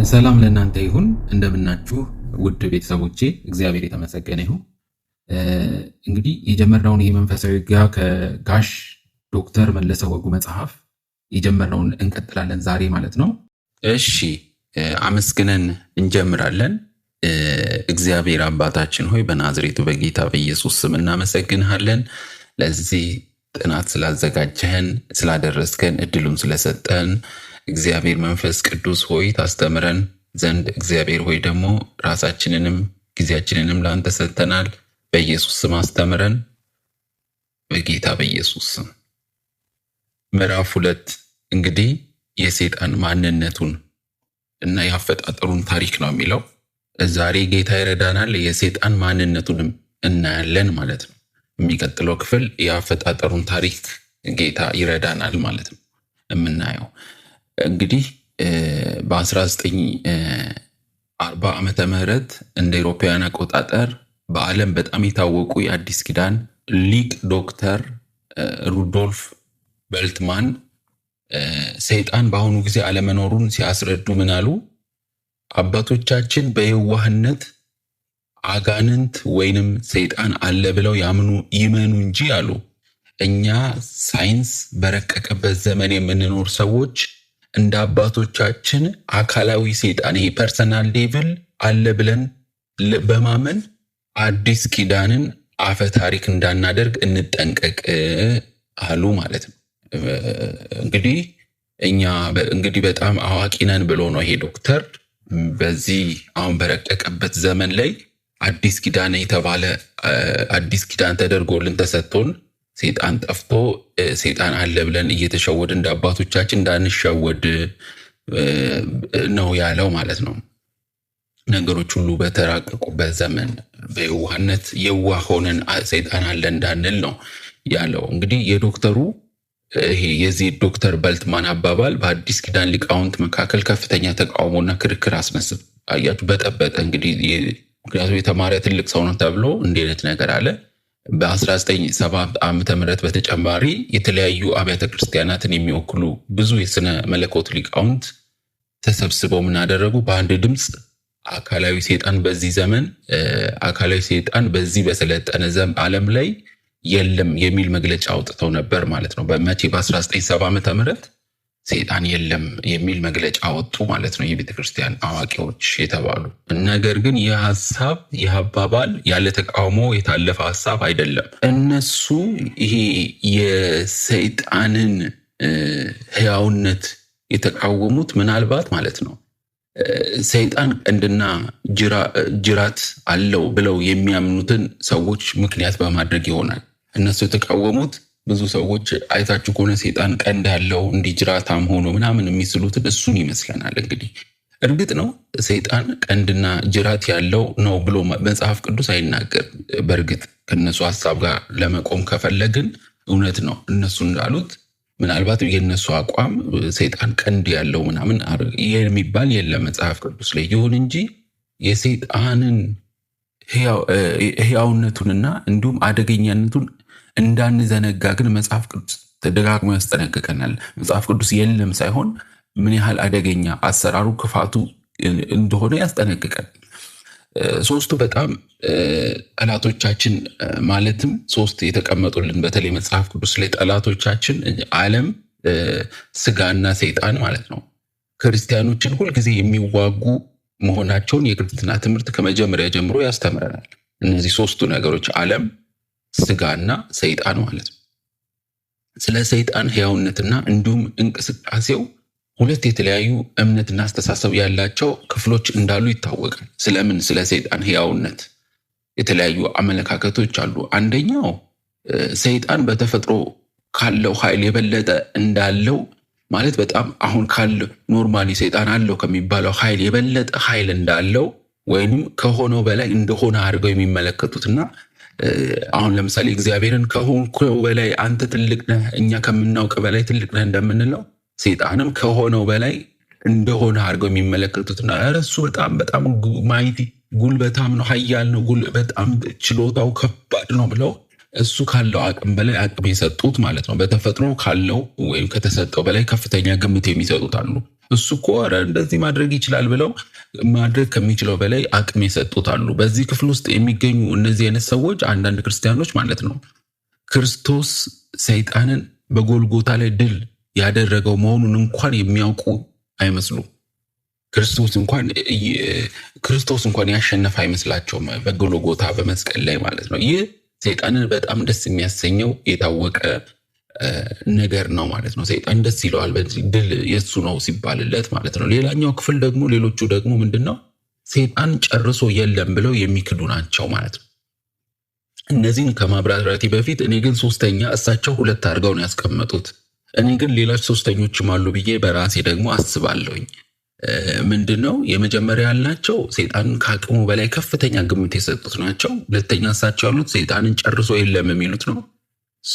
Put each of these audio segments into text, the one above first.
ሰላም ለእናንተ ይሁን። እንደምናችሁ ውድ ቤተሰቦቼ፣ እግዚአብሔር የተመሰገነ ይሁን። እንግዲህ የጀመርነውን ይህ መንፈሳዊ ውጊያ ከጋሽ ዶክተር መለሰ ወጉ መጽሐፍ የጀመርነውን እንቀጥላለን ዛሬ ማለት ነው። እሺ፣ አመስግነን እንጀምራለን። እግዚአብሔር አባታችን ሆይ በናዝሬቱ በጌታ በኢየሱስ ስም እናመሰግንሃለን። ለዚህ ጥናት ስላዘጋጀህን፣ ስላደረስከን፣ እድሉን ስለሰጠን እግዚአብሔር መንፈስ ቅዱስ ሆይ ታስተምረን ዘንድ እግዚአብሔር ሆይ ደግሞ ራሳችንንም ጊዜያችንንም ለአንተ ሰጥተናል። በኢየሱስ ስም አስተምረን፣ በጌታ በኢየሱስ ስም። ምዕራፍ 2 እንግዲህ የሰይጣን ማንነቱን እና ያፈጣጠሩን ታሪክ ነው የሚለው። ዛሬ ጌታ ይረዳናል፣ የሰይጣን ማንነቱንም እናያለን ማለት ነው። የሚቀጥለው ክፍል ያፈጣጠሩን ታሪክ ጌታ ይረዳናል ማለት ነው የምናየው። እንግዲህ በ1940 ዓመተ ምህረት እንደ አውሮፓውያን አቆጣጠር በዓለም በጣም የታወቁ የአዲስ ኪዳን ሊቅ ዶክተር ሩዶልፍ በልትማን ሰይጣን በአሁኑ ጊዜ አለመኖሩን ሲያስረዱ ምን አሉ? አባቶቻችን በየዋህነት አጋንንት ወይንም ሰይጣን አለ ብለው ይመኑ እንጂ አሉ። እኛ ሳይንስ በረቀቀበት ዘመን የምንኖር ሰዎች እንደ አባቶቻችን አካላዊ ሰይጣን ይሄ ፐርሰናል ሌቭል አለ ብለን በማመን አዲስ ኪዳንን አፈ ታሪክ እንዳናደርግ እንጠንቀቅ አሉ ማለት ነው። እንግዲህ እኛ በጣም አዋቂ ነን ብሎ ነው ይሄ ዶክተር በዚህ አሁን በረቀቀበት ዘመን ላይ አዲስ ኪዳን የተባለ አዲስ ኪዳን ተደርጎልን ተሰጥቶን ሰይጣን ጠፍቶ ሰይጣን አለ ብለን እየተሸወድ እንደ አባቶቻችን እንዳንሸወድ ነው ያለው ማለት ነው። ነገሮች ሁሉ በተራቀቁበት ዘመን በየዋህነት የዋህ ሆነን ሰይጣን አለ እንዳንል ነው ያለው። እንግዲህ የዶክተሩ ይሄ የዚህ ዶክተር በልትማን አባባል በአዲስ ኪዳን ሊቃውንት መካከል ከፍተኛ ተቃውሞና ክርክር አስነስቶ አያችሁ በጠበጠ። እንግዲህ ምክንያቱም የተማረ ትልቅ ሰው ነው ተብሎ እንዲህ አይነት ነገር አለ። በ1970 ዓመተ ምህረት በተጨማሪ የተለያዩ አብያተ ክርስቲያናትን የሚወክሉ ብዙ የስነ መለኮት ሊቃውንት ተሰብስበው ምን አደረጉ? በአንድ ድምፅ አካላዊ ሰይጣን በዚህ ዘመን አካላዊ ሰይጣን በዚህ በሰለጠነ ዓለም ላይ የለም የሚል መግለጫ አውጥተው ነበር ማለት ነው። በመቼ በ1970 ዓመተ ምህረት ሰይጣን የለም የሚል መግለጫ አወጡ ማለት ነው የቤተ ክርስቲያን አዋቂዎች የተባሉ። ነገር ግን ይህ አባባል ያለ ተቃውሞ የታለፈ ሐሳብ አይደለም። እነሱ ይሄ የሰይጣንን ሕያውነት የተቃወሙት ምናልባት ማለት ነው ሰይጣን ቀንድና ጅራት አለው ብለው የሚያምኑትን ሰዎች ምክንያት በማድረግ ይሆናል። እነሱ የተቃወሙት ብዙ ሰዎች አይታችሁ ከሆነ ሰይጣን ቀንድ ያለው እንዲህ ጅራታም ሆኖ ምናምን የሚስሉትን እሱን ይመስለናል። እንግዲህ እርግጥ ነው ሰይጣን ቀንድና ጅራት ያለው ነው ብሎ መጽሐፍ ቅዱስ አይናገርም። በእርግጥ ከነሱ ሐሳብ ጋር ለመቆም ከፈለግን እውነት ነው እነሱ እንዳሉት ምናልባት የነሱ አቋም ሰይጣን ቀንድ ያለው ምናምን የሚባል የለም መጽሐፍ ቅዱስ ላይ። ይሁን እንጂ የሰይጣንን ሕያውነቱንና እንዲሁም አደገኛነቱን እንዳንዘነጋ ግን መጽሐፍ ቅዱስ ተደጋግሞ ያስጠነቅቀናል። መጽሐፍ ቅዱስ የለም ሳይሆን ምን ያህል አደገኛ አሰራሩ ክፋቱ እንደሆነ ያስጠነቅቀን። ሶስቱ በጣም ጠላቶቻችን ማለትም ሶስት የተቀመጡልን በተለይ መጽሐፍ ቅዱስ ላይ ጠላቶቻችን ዓለም፣ ስጋና ሰይጣን ማለት ነው ክርስቲያኖችን ሁልጊዜ የሚዋጉ መሆናቸውን የክርስትና ትምህርት ከመጀመሪያ ጀምሮ ያስተምረናል። እነዚህ ሶስቱ ነገሮች ዓለም፣ ስጋና ሰይጣን ማለት ነው። ስለ ሰይጣን ሕያውነትና እንዲሁም እንቅስቃሴው ሁለት የተለያዩ እምነትና አስተሳሰብ ያላቸው ክፍሎች እንዳሉ ይታወቃል። ስለ ሰይጣን ሕያውነት የተለያዩ አመለካከቶች አሉ። አንደኛው ሰይጣን በተፈጥሮ ካለው ኃይል የበለጠ እንዳለው ማለት በጣም አሁን ካለው ኖርማሊ ሰይጣን አለው ከሚባለው ኃይል የበለጠ ኃይል እንዳለው ወይንም ከሆነው በላይ እንደሆነ አድርገው የሚመለከቱትና አሁን ለምሳሌ እግዚአብሔርን ከሆንከው በላይ አንተ ትልቅ ነህ፣ እኛ ከምናውቅ በላይ ትልቅ ነህ እንደምንለው ሰይጣንም ከሆነው በላይ እንደሆነ አድርገው የሚመለከቱትና እሱ በጣም ማይቲ ጉልበታም ነው፣ ኃያል ነው፣ በጣም ችሎታው ከባድ ነው ብለው እሱ ካለው አቅም በላይ አቅም የሰጡት ማለት ነው። በተፈጥሮ ካለው ወይም ከተሰጠው በላይ ከፍተኛ ግምት የሚሰጡት አሉ። እሱ እኮ ኧረ እንደዚህ ማድረግ ይችላል ብለው ማድረግ ከሚችለው በላይ አቅም የሰጡት አሉ። በዚህ ክፍል ውስጥ የሚገኙ እነዚህ አይነት ሰዎች አንዳንድ ክርስቲያኖች ማለት ነው ክርስቶስ ሰይጣንን በጎልጎታ ላይ ድል ያደረገው መሆኑን እንኳን የሚያውቁ አይመስሉም። ክርስቶስ እንኳን ያሸነፈ አይመስላቸውም በጎልጎታ በመስቀል ላይ ማለት ነው። ይህ ሰይጣንን በጣም ደስ የሚያሰኘው የታወቀ ነገር ነው ማለት ነው። ሰይጣን ደስ ይለዋል በዚህ ድል የሱ ነው ሲባልለት ማለት ነው። ሌላኛው ክፍል ደግሞ ሌሎቹ ደግሞ ምንድነው ሰይጣን ጨርሶ የለም ብለው የሚክዱ ናቸው ማለት ነው። እነዚህን ከማብራራቴ በፊት እኔ ግን ሶስተኛ እሳቸው ሁለት አድርገው ነው ያስቀመጡት። እኔ ግን ሌሎች ሶስተኞችም አሉ ብዬ በራሴ ደግሞ አስባለሁኝ። ምንድነው የመጀመሪያ ያልናቸው ሰይጣንን ከአቅሙ በላይ ከፍተኛ ግምት የሰጡት ናቸው። ሁለተኛ እሳቸው ያሉት ሰይጣንን ጨርሶ የለም የሚሉት ነው።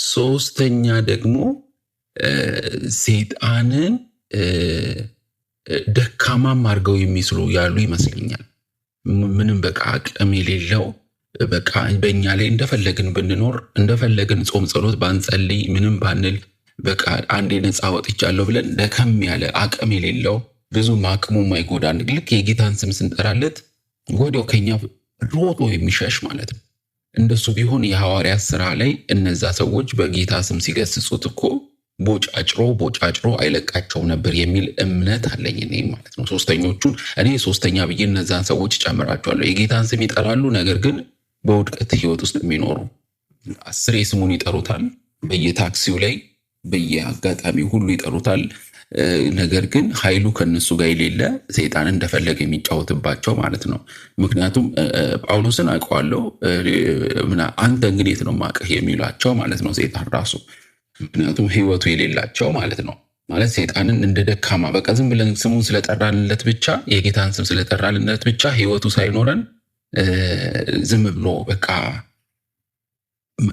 ሶስተኛ ደግሞ ሰይጣንን ደካማም አድርገው የሚስሉ ያሉ ይመስለኛል። ምንም በቃ አቅም የሌለው በቃ በእኛ ላይ እንደፈለግን ብንኖር እንደፈለግን ጾም ጸሎት ባንጸልይ ምንም ባንል በቃ አንዴ ነፃ ወጥቻለሁ ብለን ደከም ያለ አቅም የሌለው ብዙም አቅሙ ማይጎዳን ልክ የጌታን ስም ስንጠራለት ወዲያው ከኛ ሮጦ የሚሸሽ ማለት ነው። እንደሱ ቢሆን የሐዋርያት ሥራ ላይ እነዛ ሰዎች በጌታ ስም ሲገስጹት እኮ ቦጫጭሮ አይለቃቸው ነበር የሚል እምነት አለኝ እኔ ማለት ነው። ሶስተኞቹን እኔ ሶስተኛ ብዬ እነዛን ሰዎች ጨምራቸዋለሁ። የጌታን ስም ይጠራሉ፣ ነገር ግን በውድቀት ህይወት ውስጥ የሚኖሩ 10 ስሙን ይጠሩታል፣ በየታክሲው ላይ በየአጋጣሚው ሁሉ ይጠሩታል። ነገር ግን ኃይሉ ከነሱ ጋር የሌለ ሰይጣን እንደፈለገ የሚጫወትባቸው ማለት ነው። ምክንያቱም ጳውሎስን አውቀዋለሁ አንተ እንግዲህ የት ነው የማውቅህ የሚሏቸው ማለት ነው ሰይጣን ራሱ። ምክንያቱም ህይወቱ የሌላቸው ማለት ነው። ማለት ሰይጣንን እንደ ደካማ በቃ ዝም ብለን ስሙን ስለጠራንለት ብቻ የጌታን ስም ስለጠራንለት ብቻ ህይወቱ ሳይኖረን ዝም ብሎ በቃ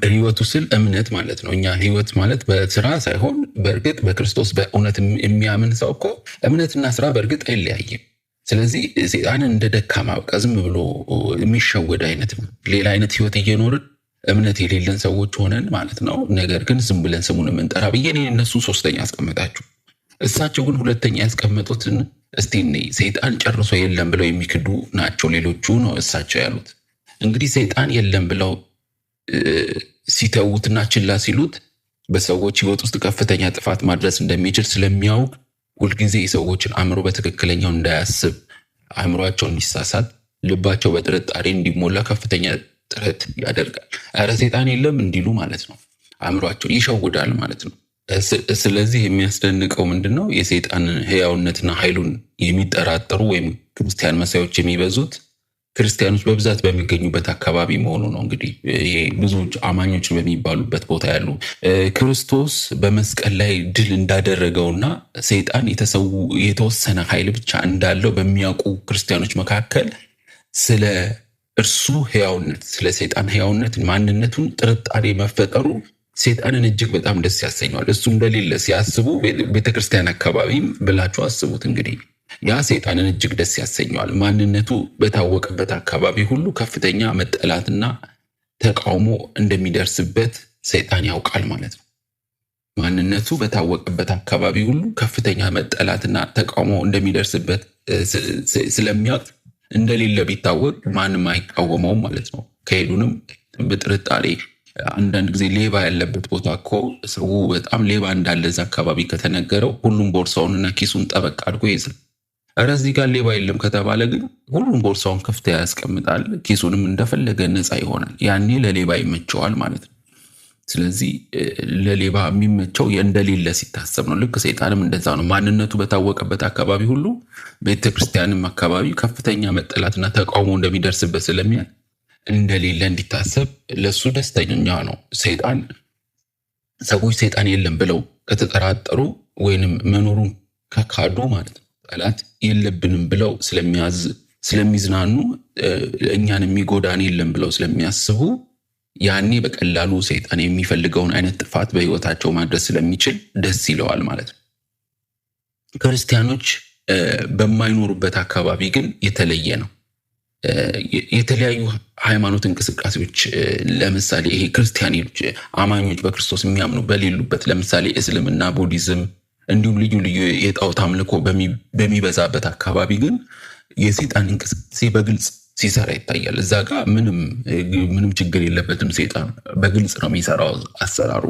ህይወቱ ስል እምነት ማለት ነው። እኛ ህይወት ማለት በስራ ሳይሆን በእርግጥ በክርስቶስ በእውነት የሚያምን ሰው እኮ እምነትና ስራ በእርግጥ አይለያይም። ስለዚህ ሰይጣንን እንደ ደካማ በቃ ዝም ብሎ የሚሸወድ አይነት ሌላ አይነት ህይወት እየኖርን እምነት የሌለን ሰዎች ሆነን ማለት ነው። ነገር ግን ዝም ብለን ስሙን የምንጠራ ብዬ እነሱ ሶስተኛ ያስቀመጣችሁ። እሳቸው ግን ሁለተኛ ያስቀመጡትን እስቲ ሰይጣን ጨርሶ የለም ብለው የሚክዱ ናቸው ሌሎቹ ነው እሳቸው ያሉት። እንግዲህ ሰይጣን የለም ብለው ሲተዉትና ችላ ሲሉት በሰዎች ህይወት ውስጥ ከፍተኛ ጥፋት ማድረስ እንደሚችል ስለሚያውቅ ሁልጊዜ የሰዎችን አእምሮ በትክክለኛው እንዳያስብ፣ አእምሯቸው እንዲሳሳት፣ ልባቸው በጥርጣሬ እንዲሞላ ከፍተኛ ጥረት ያደርጋል። ኧረ ሰይጣን የለም እንዲሉ ማለት ነው። አእምሯቸውን ይሸውዳል ማለት ነው። ስለዚህ የሚያስደንቀው ምንድነው የሰይጣንን ህያውነትና ኃይሉን የሚጠራጠሩ ወይም ክርስቲያን መሳዮች የሚበዙት ክርስቲያኖች በብዛት በሚገኙበት አካባቢ መሆኑ ነው። እንግዲህ ብዙ አማኞች በሚባሉበት ቦታ ያሉ ክርስቶስ በመስቀል ላይ ድል እንዳደረገውና ሰይጣን የተወሰነ ኃይል ብቻ እንዳለው በሚያውቁ ክርስቲያኖች መካከል ስለ እርሱ ህያውነት ስለ ሰይጣን ህያውነት ማንነቱን ጥርጣሬ መፈጠሩ ሰይጣንን እጅግ በጣም ደስ ያሰኘዋል። እሱ እንደሌለ ሲያስቡ ቤተክርስቲያን አካባቢም ብላችሁ አስቡት እንግዲህ ያ ሰይጣንን እጅግ ደስ ያሰኘዋል። ማንነቱ በታወቀበት አካባቢ ሁሉ ከፍተኛ መጠላትና ተቃውሞ እንደሚደርስበት ሰይጣን ያውቃል ማለት ነው። ማንነቱ በታወቀበት አካባቢ ሁሉ ከፍተኛ መጠላትና ተቃውሞ እንደሚደርስበት ስለሚያውቅ እንደሌለ ቢታወቅ ማንም አይቃወመውም ማለት ነው። ከሄዱንም በጥርጣሬ አንዳንድ ጊዜ ሌባ ያለበት ቦታ እኮ ሰው በጣም ሌባ እንዳለ እዛ አካባቢ ከተነገረው ሁሉም ቦርሳውንና ኪሱን ጠበቅ አድርጎ ይይዛል። ኧረ እዚህ ጋር ሌባ የለም ከተባለ ግን ሁሉም ቦርሳውን ክፍት ያስቀምጣል፣ ኪሱንም እንደፈለገ ነፃ ይሆናል። ያኔ ለሌባ ይመቸዋል ማለት ነው። ስለዚህ ለሌባ የሚመቸው እንደሌለ ሲታሰብ ነው። ልክ ሰይጣንም እንደዛ ነው። ማንነቱ በታወቀበት አካባቢ ሁሉ ቤተክርስቲያንም አካባቢ ከፍተኛ መጠላትና ተቃውሞ እንደሚደርስበት ስለሚያል እንደሌለ እንዲታሰብ ለሱ ደስተኛ ነው። ሰዎች ሰይጣን የለም ብለው ከተጠራጠሩ ወይንም መኖሩን ከካዱ ማለት ነው ጠላት የለብንም ብለው ስለሚዝናኑ እኛን የሚጎዳን የለም ብለው ስለሚያስቡ ያኔ በቀላሉ ሰይጣን የሚፈልገውን አይነት ጥፋት በህይወታቸው ማድረስ ስለሚችል ደስ ይለዋል ማለት ነው። ክርስቲያኖች በማይኖሩበት አካባቢ ግን የተለየ ነው። የተለያዩ ሃይማኖት እንቅስቃሴዎች ለምሳሌ ይሄ ክርስቲያኖች አማኞች በክርስቶስ የሚያምኑ በሌሉበት ለምሳሌ እስልምና፣ ቡዲዝም፣ እንዲሁም ልዩ ልዩ የጣዖት አምልኮ በሚበዛበት አካባቢ ግን የሰይጣን እንቅስቃሴ በግልጽ ሲሰራ ይታያል። እዛ ጋር ምንም ችግር የለበትም። ሰይጣን በግልጽ ነው የሚሰራው አሰራሩ።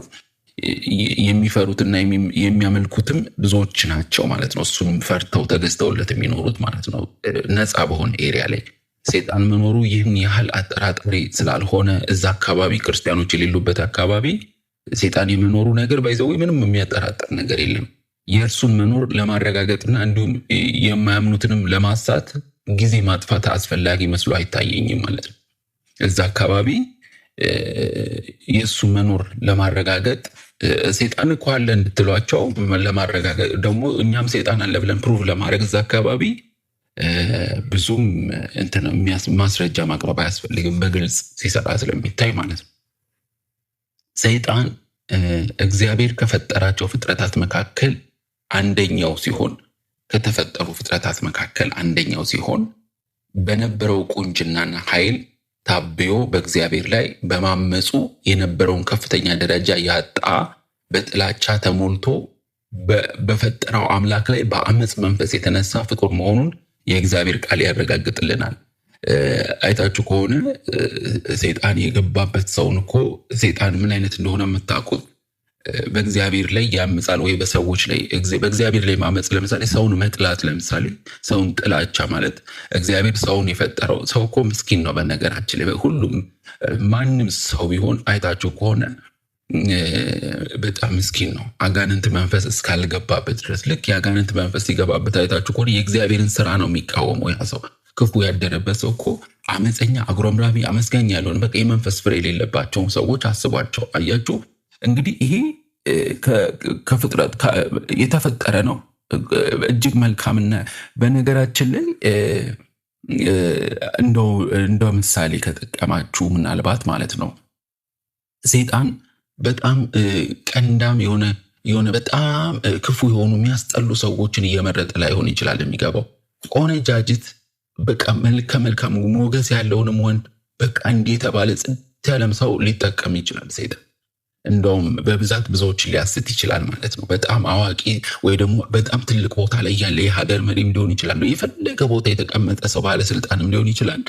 የሚፈሩትና የሚያመልኩትም ብዙዎች ናቸው ማለት ነው። እሱንም ፈርተው ተገዝተውለት የሚኖሩት ማለት ነው። ነፃ በሆነ ኤሪያ ላይ ሰይጣን መኖሩ ይህን ያህል አጠራጣሪ ስላልሆነ እዛ አካባቢ ክርስቲያኖች የሌሉበት አካባቢ ሰይጣን የመኖሩ ነገር ባይዘው ምንም የሚያጠራጥር ነገር የለም። የእርሱን መኖር ለማረጋገጥና እንዲሁም የማያምኑትንም ለማሳት ጊዜ ማጥፋት አስፈላጊ መስሎ አይታየኝም ማለት ነው። እዛ አካባቢ የእሱ መኖር ለማረጋገጥ ሰይጣን እኮ አለ እንድትሏቸው ለማረጋገጥ ደግሞ እኛም ሰይጣን አለ ብለን ፕሩቭ ለማድረግ እዛ አካባቢ ብዙም ማስረጃ ማቅረብ አያስፈልግም፣ በግልጽ ሲሰራ ስለሚታይ ማለት ነው። ሰይጣን እግዚአብሔር ከፈጠራቸው ፍጥረታት መካከል አንደኛው ሲሆን ከተፈጠሩ ፍጥረታት መካከል አንደኛው ሲሆን በነበረው ቁንጅናና ኃይል ታብዮ በእግዚአብሔር ላይ በማመፁ የነበረውን ከፍተኛ ደረጃ ያጣ በጥላቻ ተሞልቶ በፈጠረው አምላክ ላይ በአመፅ መንፈስ የተነሳ ፍጡር መሆኑን የእግዚአብሔር ቃል ያረጋግጥልናል። አይታችሁ ከሆነ ሰይጣን የገባበት ሰውን እኮ ሰይጣን ምን አይነት እንደሆነ የምታውቁት በእግዚአብሔር ላይ ያምጻል ወይ በሰዎች ላይ። በእግዚአብሔር ላይ ማመፅ ለምሳሌ ሰውን መጥላት፣ ለምሳሌ ሰውን ጥላቻ ማለት እግዚአብሔር ሰውን የፈጠረው ሰው እኮ ምስኪን ነው። በነገራችን ላይ ሁሉም ማንም ሰው ቢሆን አይታችሁ ከሆነ በጣም ምስኪን ነው፣ አጋንንት መንፈስ እስካልገባበት ድረስ። ልክ የአጋንንት መንፈስ ሲገባበት አይታችሁ ከሆነ የእግዚአብሔርን ስራ ነው የሚቃወመው። ያ ሰው ክፉ ያደረበት ሰው እኮ አመፀኛ፣ አጉረምራሚ፣ አመስጋኝ ያለውን በቃ የመንፈስ ፍሬ የሌለባቸውን ሰዎች አስቧቸው። አያችሁ እንግዲህ ይሄ ከፍጥረት የተፈጠረ ነው። እጅግ መልካምና በነገራችን ላይ እንደ ምሳሌ ከጠቀማችሁ ምናልባት ማለት ነው ሰይጣን በጣም ቀንዳም የሆነ በጣም ክፉ የሆኑ የሚያስጠሉ ሰዎችን እየመረጠ ላይሆን ይችላል የሚገባው። ቆነጃጅት በቃ መልካም ሞገስ ያለውንም ወንድ በቃ እንዲህ የተባለ ጽድት ያለም ሰው ሊጠቀም ይችላል ሰይጣን። እንደውም በብዛት ብዙዎችን ሊያስት ይችላል ማለት ነው። በጣም አዋቂ ወይ ደግሞ በጣም ትልቅ ቦታ ላይ ያለ የሀገር መሪም ሊሆን ይችላል። የፈለገ ቦታ የተቀመጠ ሰው ባለስልጣንም ሊሆን ይችላል።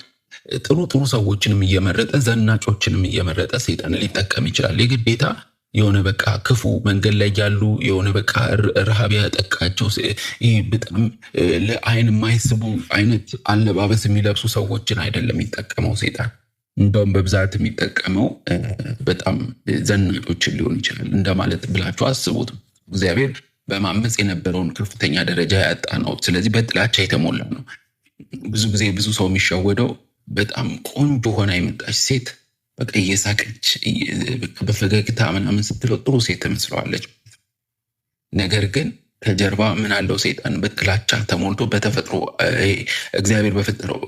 ጥሩ ሰዎችንም እየመረጠ ዘናጮችንም እየመረጠ ሰይጣን ሊጠቀም ይችላል። የግዴታ የሆነ በቃ ክፉ መንገድ ላይ ያሉ የሆነ በቃ ረሃብ ያጠቃቸው በጣም ለአይን የማይስቡ አይነት አለባበስ የሚለብሱ ሰዎችን አይደለም የሚጠቀመው ሰይጣን። እንደውም በብዛት የሚጠቀመው በጣም ዘናጮችን ሊሆን ይችላል እንደማለት ብላችሁ አስቡት። እግዚአብሔር በማመፅ የነበረውን ከፍተኛ ደረጃ ያጣ ነው። ስለዚህ በጥላቻ የተሞላ ነው። ብዙ ጊዜ ብዙ ሰው የሚሸወደው በጣም ቆንጆ ሆና የመጣች ሴት በቃ እየሳቀች በፈገግታ ምናምን ስትለው ጥሩ ሴት ትመስለዋለች። ነገር ግን ከጀርባ ምን አለው? ሰይጣን በጥላቻ ተሞልቶ በተፈጥሮ እግዚአብሔር በፈጠረው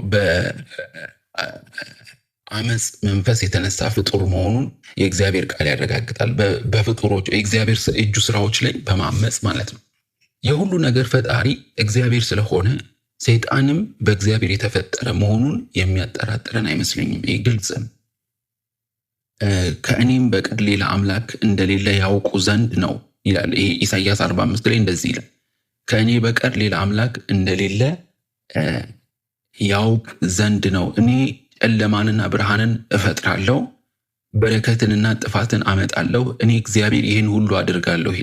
አመፅ መንፈስ የተነሳ ፍጡር መሆኑን የእግዚአብሔር ቃል ያረጋግጣል። በፍጡሮች የእግዚአብሔር እጁ ስራዎች ላይ በማመፅ ማለት ነው። የሁሉ ነገር ፈጣሪ እግዚአብሔር ስለሆነ ሰይጣንም በእግዚአብሔር የተፈጠረ መሆኑን የሚያጠራጥረን አይመስለኝም። ይህ ግልጽ ነው። ከእኔም በቀር ሌላ አምላክ እንደሌለ ያውቁ ዘንድ ነው ይላል። ይሄ ኢሳይያስ 45 ላይ እንደዚህ ይላል። ከእኔ በቀር ሌላ አምላክ እንደሌለ ያውቅ ዘንድ ነው። እኔ ጨለማንና ብርሃንን እፈጥራለሁ፣ በረከትንና ጥፋትን አመጣለሁ። እኔ እግዚአብሔር ይህን ሁሉ አድርጋለሁ።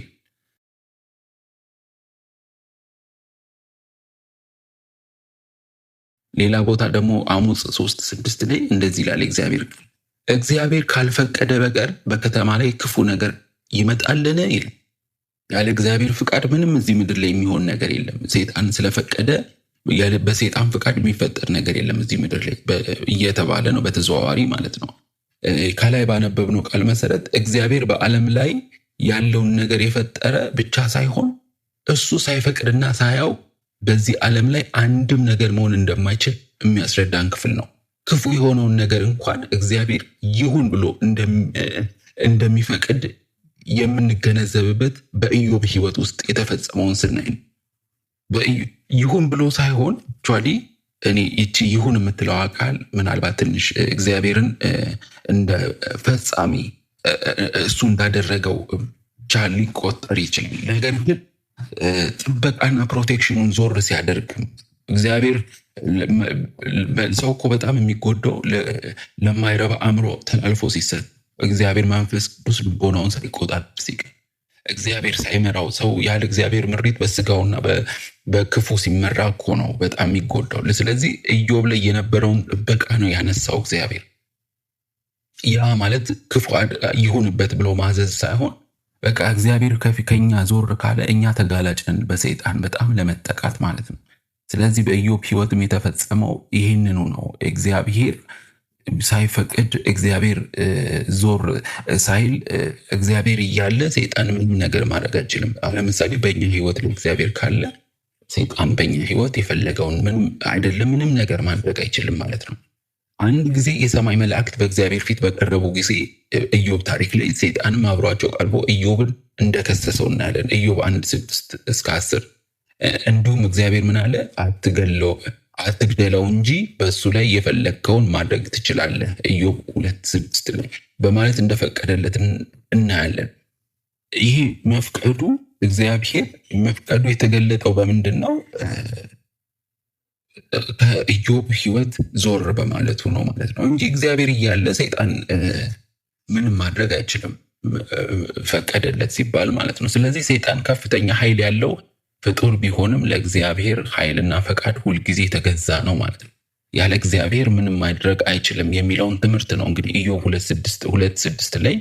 ሌላ ቦታ ደግሞ አሞጽ 3:6 ላይ እንደዚህ ይላል እግዚአብሔር ካልፈቀደ በቀር በከተማ ላይ ክፉ ነገር ይመጣልን ይላል። ያለ እግዚአብሔር ፍቃድ ምንም እዚህ ምድር ላይ የሚሆን ነገር የለም። ሰይጣን ስለፈቀደ በሰይጣን ፍቃድ የሚፈጠር ነገር የለም እዚህ ምድር ላይ እየተባለ ነው፣ በተዘዋዋሪ ማለት ነው። ከላይ ባነበብነው ቃል መሰረት እግዚአብሔር በዓለም ላይ ያለውን ነገር የፈጠረ ብቻ ሳይሆን እሱ ሳይፈቅድና ሳያው በዚህ ዓለም ላይ አንድም ነገር መሆን እንደማይችል የሚያስረዳን ክፍል ነው። ክፉ የሆነውን ነገር እንኳን እግዚአብሔር ይሁን ብሎ እንደሚፈቅድ የምንገነዘብበት በኢዮብ ሕይወት ውስጥ የተፈጸመውን ስናይ ነው። ይሁን ብሎ ሳይሆን ቹዋሊ እኔ ይቺ ይሁን የምትለው ቃል ምናልባት ትንሽ እግዚአብሔርን እንደ ፈጻሚ እሱ እንዳደረገው ብቻ ሊቆጠር ይችላል። ነገር ግን ጥበቃና ፕሮቴክሽኑን ዞር ሲያደርግ እግዚአብሔር ሰው እኮ በጣም የሚጎዳው ለማይረባ አእምሮ ተላልፎ ሲሰጥ እግዚአብሔር መንፈስ ቅዱስ ልቦናውን ሳይቆጣጠር ሲቀር እግዚአብሔር ሳይመራው ሰው ያለ እግዚአብሔር ምሪት በስጋውና በክፉ ሲመራ እኮ ነው በጣም የሚጎዳው። ስለዚህ ኢዮብ ላይ የነበረውን ጥበቃ ነው ያነሳው እግዚአብሔር። ያ ማለት ክፉ ይሁንበት ብሎ ማዘዝ ሳይሆን በቃ እግዚአብሔር ከኛ ዞር ካለ እኛ ተጋላጭ ነን በሰይጣን በጣም ለመጠቃት ማለት ነው። ስለዚህ በኢዮብ ሕይወትም የተፈጸመው ይህንኑ ነው። እግዚአብሔር ሳይፈቅድ እግዚአብሔር ዞር ሳይል እግዚአብሔር እያለ ሰይጣን ምንም ነገር ማድረግ አይችልም። ለምሳሌ በእኛ ሕይወት ላይ እግዚአብሔር ካለ ሰይጣን በእኛ ሕይወት የፈለገውን ምንም ነገር ማድረግ አይችልም ማለት ነው። አንድ ጊዜ የሰማይ መላእክት በእግዚአብሔር ፊት በቀረቡ ጊዜ ኢዮብ ታሪክ ላይ ሰይጣንም አብሯቸው ቀርቦ ኢዮብን እንደከሰሰው እናያለን። ኢዮብ 1:6-10 እንዲሁም እግዚአብሔር ምን አለ? አትግደለው እንጂ በእሱ ላይ የፈለግከውን ማድረግ ትችላለህ ኢዮብ 2:6 ላይ በማለት እንደፈቀደለት እናያለን። ይህ መፍቀዱ እግዚአብሔር መፍቀዱ የተገለጠው በምንድን ነው? ከኢዮብ ሕይወት ዞር በማለቱ ነው ማለት ነው እንጂ እግዚአብሔር እያለ ሰይጣን ምንም ማድረግ አይችልም፣ ፈቀደለት ሲባል ማለት ነው። ስለዚህ ሰይጣን ከፍተኛ ኃይል ያለው ፍጡር ቢሆንም ለእግዚአብሔር ኃይልና ፈቃድ ሁልጊዜ የተገዛ ነው ማለት ነው። ያለ እግዚአብሔር ምንም ማድረግ አይችልም የሚለውን ትምህርት ነው እንግዲህ ኢዮብ 2:6 ላይ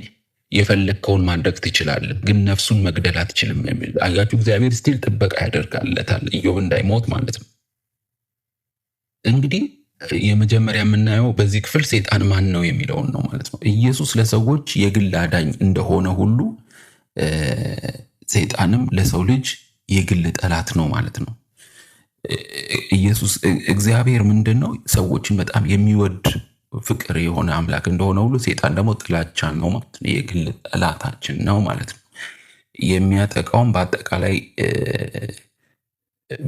የፈለግከውን ማድረግ ትችላለህ፣ ግን ነፍሱን መግደል አትችልም የሚል አያችሁ። እግዚአብሔር ስቲል ጥበቃ ያደርጋለታል ኢዮብ እንዳይሞት ማለት ነው። እንግዲህ የመጀመሪያ የምናየው በዚህ ክፍል ሰይጣን ማን ነው የሚለውን ነው ማለት ነው። ኢየሱስ ለሰዎች የግል አዳኝ እንደሆነ ሁሉ ሰይጣንም ለሰው ልጅ የግል ጠላት ነው ማለት ነው። ኢየሱስ እግዚአብሔር ምንድን ነው? ሰዎችን በጣም የሚወድ ፍቅር የሆነ አምላክ እንደሆነ ሁሉ ሰይጣን ደግሞ ጥላቻ ነው ማለት ነው። የግል ጠላታችን ነው ማለት ነው። የሚያጠቃውም በአጠቃላይ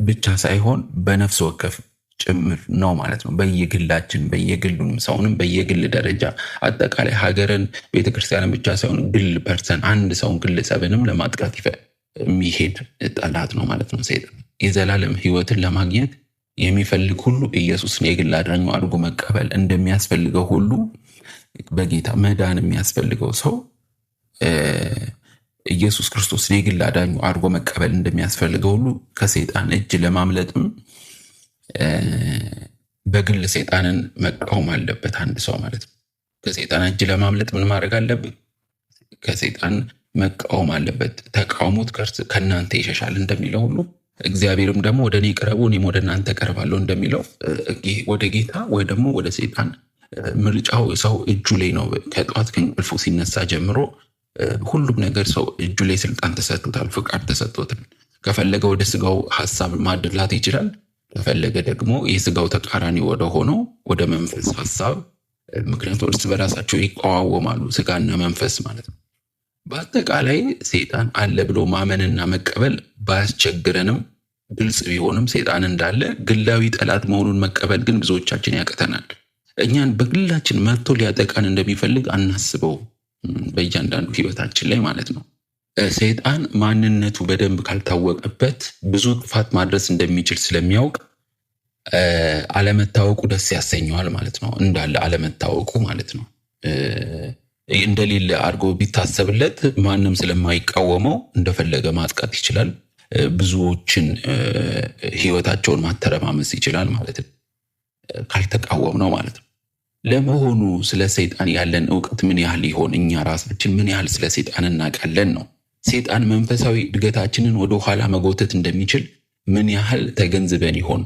ብቻ ሳይሆን በነፍስ ወከፍ ጭምር ነው ማለት ነው። በየግላችን በየግሉንም ሰውንም በየግል ደረጃ አጠቃላይ ሀገርን ቤተክርስቲያንን ብቻ ሳይሆን ግል ፐርሰን አንድ ሰውን ግለሰብንም ለማጥቃት የሚሄድ ጠላት ነው ማለት ነው ሰይጣን። የዘላለም ሕይወትን ለማግኘት የሚፈልግ ሁሉ ኢየሱስን የግል አዳኙ አድርጎ መቀበል እንደሚያስፈልገው ሁሉ በጌታ መዳን የሚያስፈልገው ሰው ኢየሱስ ክርስቶስን የግል አዳኙ አድርጎ መቀበል እንደሚያስፈልገው ሁሉ ከሰይጣን እጅ ለማምለጥም በግል ሰይጣንን መቃወም አለበት አንድ ሰው ማለት ነው። ከሰይጣን እጅ ለማምለጥ ምን ማድረግ አለበት? ከሰይጣን መቃወም አለበት። ተቃውሞት ከእናንተ ይሸሻል እንደሚለው ሁሉ እግዚአብሔርም ደግሞ ወደ እኔ ቅረቡ እኔም ወደ እናንተ ቀርባለሁ እንደሚለው ወደ ጌታ ወይ ደግሞ ወደ ሰይጣን ምርጫው ሰው እጁ ላይ ነው። ከጠዋት ከእንቅልፉ ሲነሳ ጀምሮ ሁሉም ነገር ሰው እጁ ላይ ስልጣን ተሰጥቶታል፣ ፍቃድ ተሰጥቶታል። ከፈለገ ወደ ስጋው ሀሳብ ማድላት ይችላል። ከፈለገ ደግሞ የስጋው ተቃራኒ ወደ ሆነው ወደ መንፈስ ሀሳብ፣ ምክንያቱም እርስ በራሳቸው ይቃዋወማሉ ስጋና መንፈስ ማለት ነው። በአጠቃላይ ሰይጣን አለ ብሎ ማመንና መቀበል ባያስቸግረንም ግልጽ ቢሆንም ሰይጣን እንዳለ ግላዊ ጠላት መሆኑን መቀበል ግን ብዙዎቻችን ያቅተናል። እኛን በግላችን መጥቶ ሊያጠቃን እንደሚፈልግ አናስበው በእያንዳንዱ ሕይወታችን ላይ ማለት ነው። ሰይጣን ማንነቱ በደንብ ካልታወቀበት ብዙ ጥፋት ማድረስ እንደሚችል ስለሚያውቅ አለመታወቁ ደስ ያሰኘዋል ማለት ነው። እንዳለ አለመታወቁ ማለት ነው። እንደሌለ አድርጎ ቢታሰብለት ማንም ስለማይቃወመው እንደፈለገ ማጥቃት ይችላል። ብዙዎችን ሕይወታቸውን ማተረማመስ ይችላል ማለት ነው፣ ካልተቃወም ነው ማለት ነው። ለመሆኑ ስለ ሰይጣን ያለን እውቀት ምን ያህል ይሆን? እኛ ራሳችን ምን ያህል ስለ ሰይጣን እናውቃለን ነው። ሰይጣን መንፈሳዊ እድገታችንን ወደ ኋላ መጎተት እንደሚችል ምን ያህል ተገንዝበን ይሆን?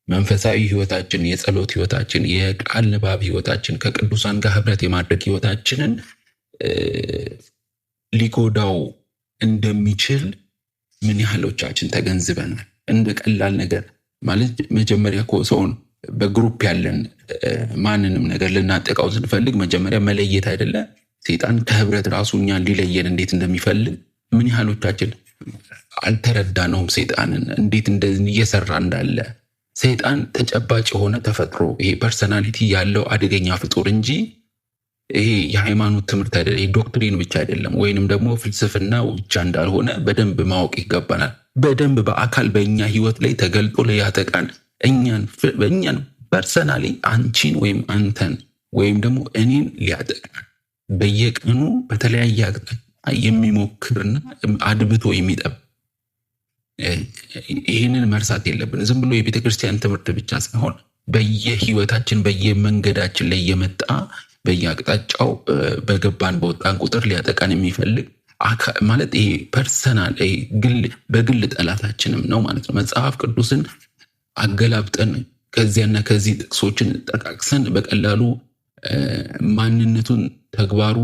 መንፈሳዊ ሕይወታችን፣ የጸሎት ሕይወታችን፣ የቃል ንባብ ሕይወታችን፣ ከቅዱሳን ጋር ህብረት የማድረግ ሕይወታችንን ሊጎዳው እንደሚችል ምን ያህሎቻችን ተገንዝበናል? እንደ ቀላል ነገር ማለት መጀመሪያ እኮ ሰውን በግሩፕ ያለን ማንንም ነገር ልናጠቃው ስንፈልግ መጀመሪያ መለየት አይደለ? ሰይጣን ከህብረት ራሱ እኛን ሊለየን እንዴት እንደሚፈልግ ምን ያህሎቻችን አልተረዳነውም? ሰይጣንን እንዴት እንደዚህ እየሰራ እንዳለ። ሰይጣን ተጨባጭ የሆነ ተፈጥሮ ይሄ ፐርሰናሊቲ ያለው አደገኛ ፍጡር እንጂ ይሄ የሃይማኖት ትምህርት አይደለም፣ ዶክትሪን ብቻ አይደለም፣ ወይንም ደግሞ ፍልስፍና ብቻ እንዳልሆነ በደንብ ማወቅ ይገባናል። በደንብ በአካል በእኛ ህይወት ላይ ተገልጦ ሊያጠቃን እኛን ፐርሰናሊ አንቺን ወይም አንተን ወይም ደግሞ እኔን ሊያጠቃን በየቀኑ በተለያየ አቅጣጫ የሚሞክርና አድብቶ የሚጠብ ይህንን መርሳት የለብን። ዝም ብሎ የቤተ ክርስቲያን ትምህርት ብቻ ሳይሆን በየህይወታችን በየመንገዳችን ላይ የመጣ በየአቅጣጫው በገባን በወጣን ቁጥር ሊያጠቃን የሚፈልግ ማለት ይሄ ፐርሰናል በግል ጠላታችንም ነው ማለት ነው። መጽሐፍ ቅዱስን አገላብጠን ከዚያና ከዚህ ጥቅሶችን ጠቃቅሰን በቀላሉ ማንነቱን ተግባሩ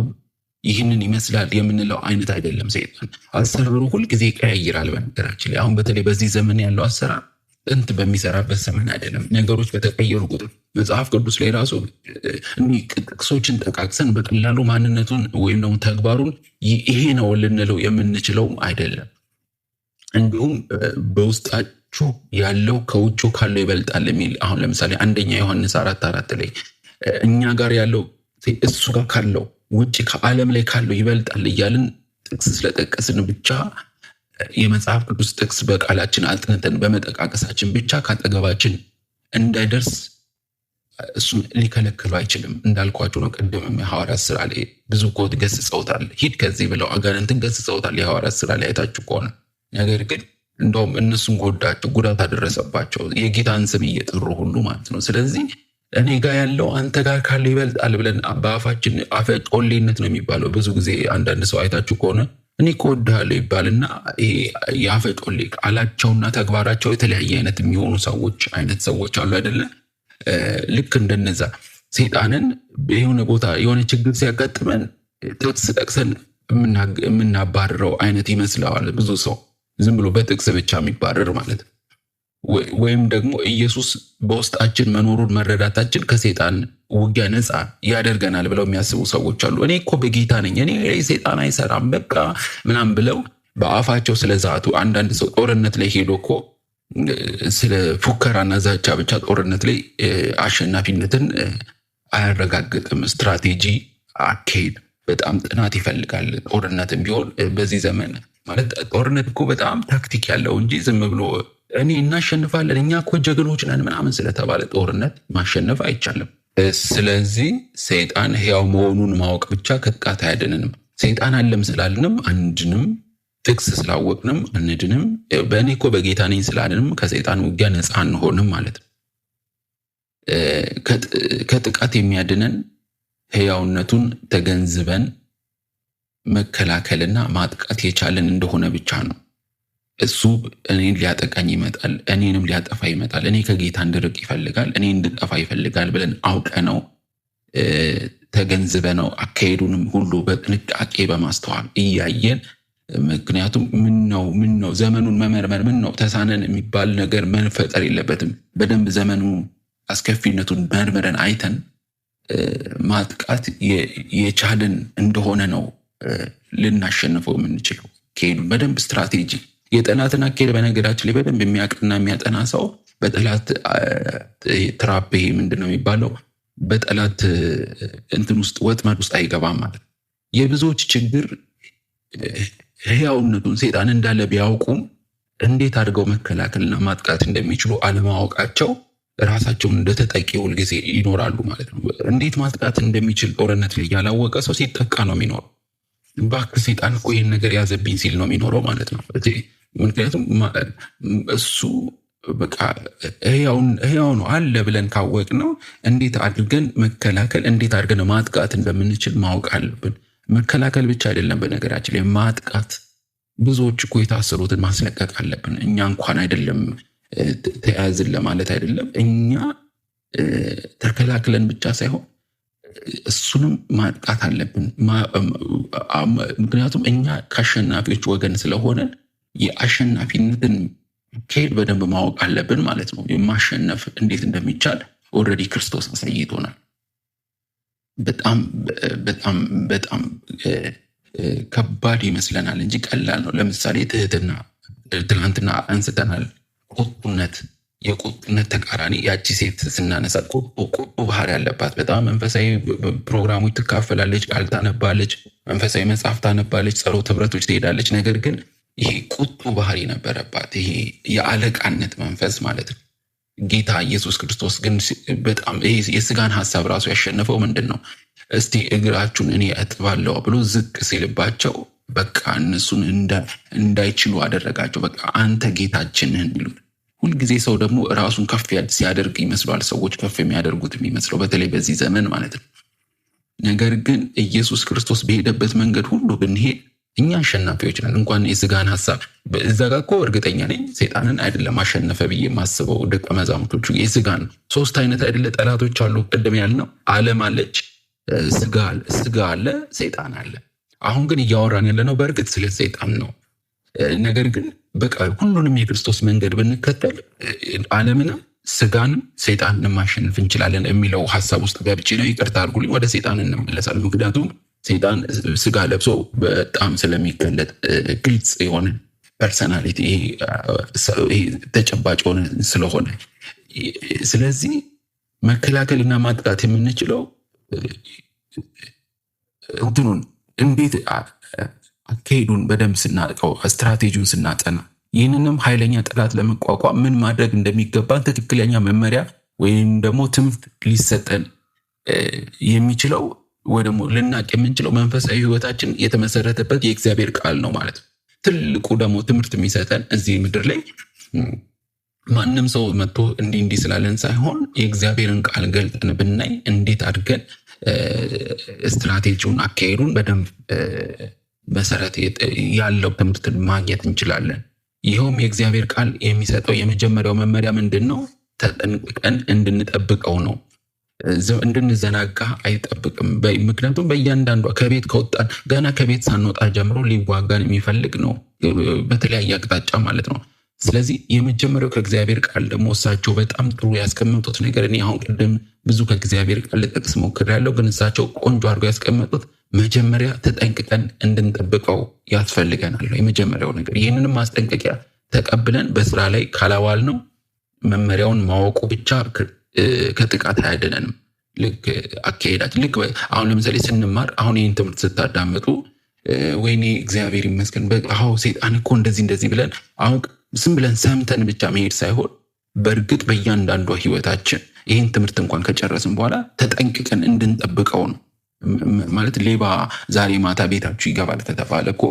ይህንን ይመስላል የምንለው አይነት አይደለም። ሰይጣን አሰራሩ ሁልጊዜ ይቀያይራል። በነገራችን ላይ አሁን በተለይ በዚህ ዘመን ያለው አሰራር ጥንት በሚሰራበት ዘመን አይደለም። ነገሮች በተቀየሩ ቁጥር መጽሐፍ ቅዱስ ላይ ራሱ ጥቅሶችን ጠቃቅሰን በቀላሉ ማንነቱን ወይም ደግሞ ተግባሩን ይሄ ነው ልንለው የምንችለው አይደለም። እንዲሁም በውስጣችሁ ያለው ከውጭ ካለው ይበልጣል የሚል አሁን ለምሳሌ 1 ዮሐንስ 4:4 ላይ እኛ ጋር ያለው እሱ ጋር ካለው ውጭ ከዓለም ላይ ካለው ይበልጣል እያልን ጥቅስ ስለጠቀስን ብቻ የመጽሐፍ ቅዱስ ጥቅስ በቃላችን አጥንተን በመጠቃቀሳችን ብቻ ካጠገባችን እንዳይደርስ እሱን ሊከለክሉ አይችልም። እንዳልኳችሁ ነው። ቅድም የሐዋርያት ሥራ ላይ ብዙ ኮት ገስጸውታል። ሂድ ከዚህ ብለው አጋንንትን ገስጸውታል የሐዋርያት ሥራ ላይ አይታችሁ ከሆነ። ነገር ግን እንደውም እነሱን ጎዳቸው፣ ጉዳት አደረሰባቸው፣ የጌታን ስም እየጠሩ ሁሉ ማለት ነው። ስለዚህ እኔ ጋር ያለው አንተ ጋር ካለው ይበልጣል ብለን በአፋችን አፈ ጮሌነት ነው የሚባለው። ብዙ ጊዜ አንዳንድ ሰው አይታችሁ ከሆነ እኔ እኮ እወድሃለሁ ይባልና የአፈ ጮሌ ቃላቸውና ተግባራቸው የተለያየ አይነት የሚሆኑ ሰዎች አሉ አይደለ? ልክ እንደነዛ ሰይጣንን የሆነ ቦታ የሆነ ችግር ሲያጋጥመን ጥቅስ ጠቅሰን የምናባርረው አይነት ይመስለዋል ብዙ ሰው፣ ዝም ብሎ በጥቅስ ብቻ የሚባረር ማለት ነው። ወይም ደግሞ ኢየሱስ በውስጣችን መኖሩን መረዳታችን ከሰይጣን ውጊያ ነፃ ያደርገናል ብለው የሚያስቡ ሰዎች አሉ። እኔ እኮ በጌታ ነኝ፣ እኔ ሰይጣን አይሰራም በቃ ምናምን ብለው በአፋቸው ስለዛቱ። አንዳንድ ሰው ጦርነት ላይ ሄዶ እኮ ስለ ፉከራና ዛቻ ብቻ ጦርነት ላይ አሸናፊነትን አያረጋግጥም። ስትራቴጂ፣ አካሄድ በጣም ጥናት ይፈልጋል። ጦርነትም ቢሆን በዚህ ዘመን ማለት ጦርነት እኮ በጣም ታክቲክ ያለው እንጂ ዝም ብሎ እኔ እናሸንፋለን እኛ እኮ ጀግኖች ነን ምናምን ስለተባለ ጦርነት ማሸነፍ አይቻልም። ስለዚህ ሰይጣን ሕያው መሆኑን ማወቅ ብቻ ከጥቃት አያድነንም። ሰይጣን አለም ስላልንም አንድንም፣ ጥቅስ ስላወቅንም አንድንም፣ በእኔ እኮ በጌታ ነኝ ስላልንም ከሰይጣን ውጊያ ነፃ አንሆንም ማለት ነው። ከጥቃት የሚያድነን ሕያውነቱን ተገንዝበን መከላከልና ማጥቃት የቻለን እንደሆነ ብቻ ነው። እሱ እኔን ሊያጠቃኝ ይመጣል፣ እኔንም ሊያጠፋ ይመጣል፣ እኔ ከጌታ እንድርቅ ይፈልጋል፣ እኔ እንድጠፋ ይፈልጋል ብለን አውቀ ነው ተገንዝበ ነው አካሄዱንም ሁሉ በጥንቃቄ በማስተዋል እያየን። ምክንያቱም ምን ነው ዘመኑን መመርመር ምን ነው ተሳነን የሚባል ነገር መፈጠር የለበትም። በደንብ ዘመኑ አስከፊነቱን መርምረን አይተን ማጥቃት የቻልን እንደሆነ ነው ልናሸንፈው የምንችለው። ከሄዱን በደንብ ስትራቴጂ የጠላትን አካሄድ በነገራችን ላይ በደንብ የሚያውቅና የሚያጠና ሰው በጠላት ትራፕ ምንድነው የሚባለው በጠላት እንትን ውስጥ ወጥመድ ውስጥ አይገባም ማለት። የብዙዎች ችግር ሕያውነቱን ሰይጣን እንዳለ ቢያውቁም እንዴት አድርገው መከላከልና ማጥቃት እንደሚችሉ አለማወቃቸው ራሳቸውን እንደተጠቂ ሁልጊዜ ይኖራሉ ማለት ነው። እንዴት ማጥቃት እንደሚችል ጦርነት ላይ ያላወቀ ሰው ሲጠቃ ነው የሚኖረው። እባክህ ሰይጣን እኮ ይህን ነገር ያዘብኝ ሲል ነው የሚኖረው ማለት ነው። ምክንያቱም እሱ በቃ ሕያው ነው አለ ብለን ካወቅ ነው እንዴት አድርገን መከላከል እንዴት አድርገን ማጥቃት እንደምንችል ማወቅ አለብን። መከላከል ብቻ አይደለም በነገራችን ላይ ማጥቃት። ብዙዎች እኮ የታሰሩትን ማስለቀቅ አለብን። እኛ እንኳን አይደለም ተያዝን ለማለት አይደለም፣ እኛ ተከላክለን ብቻ ሳይሆን እሱንም ማጥቃት አለብን። ምክንያቱም እኛ ከአሸናፊዎች ወገን ስለሆነ የአሸናፊነትን ከሄድ በደንብ ማወቅ አለብን ማለት ነው። የማሸነፍ እንዴት እንደሚቻል ኦልሬዲ ክርስቶስ አሳይቶናል። በጣም በጣም በጣም ከባድ ይመስለናል እንጂ ቀላል ነው። ለምሳሌ ትህትና ትናንትና አንስተናል። ቁጡነት፣ የቁጡነት ተቃራኒ ያቺ ሴት ስናነሳ ቁጡ ባህሪ ያለባት በጣም መንፈሳዊ ፕሮግራሞች ትካፈላለች፣ ቃል ታነባለች፣ መንፈሳዊ መጽሐፍ ታነባለች፣ ጸሎት ህብረቶች ትሄዳለች። ነገር ግን ይሄ ቁጡ ባህሪ ነበረባት። ይሄ የአለቃነት መንፈስ ማለት ነው። ጌታ ኢየሱስ ክርስቶስ ግን በጣም የስጋን ሐሳብ ራሱ ያሸነፈው ምንድን ነው? እስቲ እግራችሁን እኔ አጥባለሁ ብሎ ዝቅ ሲልባቸው በቃ እነሱን እንዳይችሉ አደረጋቸው። በቃ አንተ ጌታችን ነህ የሚሉት። ሁልጊዜ ሰው ደግሞ ራሱን ከፍ ሲያደርግ ይመስለዋል ሰዎች ከፍ የሚያደርጉት የሚመስለው፣ በተለይ በዚህ ዘመን ማለት ነው። ነገር ግን ኢየሱስ ክርስቶስ በሄደበት መንገድ ሁሉ ብንሄድ እኛ አሸናፊዎች ነን። እንኳን የስጋን ሐሳብ እዛ ጋር እኮ እርግጠኛ ነኝ ሰይጣንን አይደለም አሸነፈ ብዬ የማስበው ደቀ መዛሙርቶቹ የስጋን 3 አይነት አይደለ ጠላቶች አሉ። ቅድም ያልነው ዓለም አለች፣ ስጋ አለ፣ ሰይጣን አለ። አሁን ግን እያወራን ያለነው በእርግጥ ስለ ሰይጣን ነው። ነገር ግን በቃ ሁሉንም የክርስቶስ መንገድ ብንከተል ዓለምንም ስጋንም ሰይጣንን ማሸነፍ እንችላለን የሚለው ሐሳብ ውስጥ ገብቼ ነው። ይቅርታ አድርጉልኝ፣ ወደ ሰይጣን እንመለሳለን። ምክንያቱም ሰይጣን ስጋ ለብሶ በጣም ስለሚገለጥ ግልጽ የሆነ ፐርሰናሊቲ ተጨባጭ ሆነ ስለሆነ፣ ስለዚህ መከላከልና ማጥቃት የምንችለው እንትኑን እንዴት አካሄዱን በደንብ ስናውቀው፣ ስትራቴጂውን ስናጠና፣ ይህንንም ኃይለኛ ጠላት ለመቋቋም ምን ማድረግ እንደሚገባን ትክክለኛ መመሪያ ወይም ደግሞ ትምህርት ሊሰጠን የሚችለው ወይ ደግሞ ልናቅ የምንችለው መንፈሳዊ ሕይወታችን የተመሰረተበት የእግዚአብሔር ቃል ነው ማለት ነው። ትልቁ ደግሞ ትምህርት የሚሰጠን እዚህ ምድር ላይ ማንም ሰው መጥቶ እንዲህ ስላለን ሳይሆን የእግዚአብሔርን ቃል ገልጠን ብናይ እንዴት አድርገን ስትራቴጂውን አካሄዱን በደንብ መሰረት ያለው ትምህርትን ማግኘት እንችላለን። ይኸውም የእግዚአብሔር ቃል የሚሰጠው የመጀመሪያው መመሪያ ምንድን ነው? ተጠንቅቀን እንድንጠብቀው ነው። እንድንዘናጋ አይጠብቅም። ምክንያቱም በእያንዳንዷ ከቤት ከወጣን ገና ከቤት ሳንወጣ ጀምሮ ሊዋጋን የሚፈልግ ነው፣ በተለያየ አቅጣጫ ማለት ነው። ስለዚህ የመጀመሪያው ከእግዚአብሔር ቃል ደግሞ እሳቸው በጣም ጥሩ ያስቀመጡት ነገር፣ እኔ አሁን ቅድም ብዙ ከእግዚአብሔር ቃል ልጠቅስ ሞክሬያለሁ፣ ግን እሳቸው ቆንጆ አድርገው ያስቀመጡት መጀመሪያ ተጠንቅቀን እንድንጠብቀው ያስፈልገናል። የመጀመሪያው ነገር ይህንንም ማስጠንቀቂያ ተቀብለን በስራ ላይ ካላዋል ነው መመሪያውን ማወቁ ብቻ ከጥቃት አያድነንም። ልክ አካሄዳችን ልክ አሁን ለምሳሌ ስንማር አሁን ይህን ትምህርት ስታዳምጡ ወይኔ እግዚአብሔር ይመስገን አዎ ሰይጣን እኮ እንደዚህ ብለን አሁን ዝም ብለን ሰምተን ብቻ መሄድ ሳይሆን በእርግጥ በእያንዳንዷ ህይወታችን ይህን ትምህርት እንኳን ከጨረስን በኋላ ተጠንቅቀን እንድንጠብቀው ነው ማለት። ሌባ ዛሬ ማታ ቤታችሁ ይገባል ከተባለ እኮ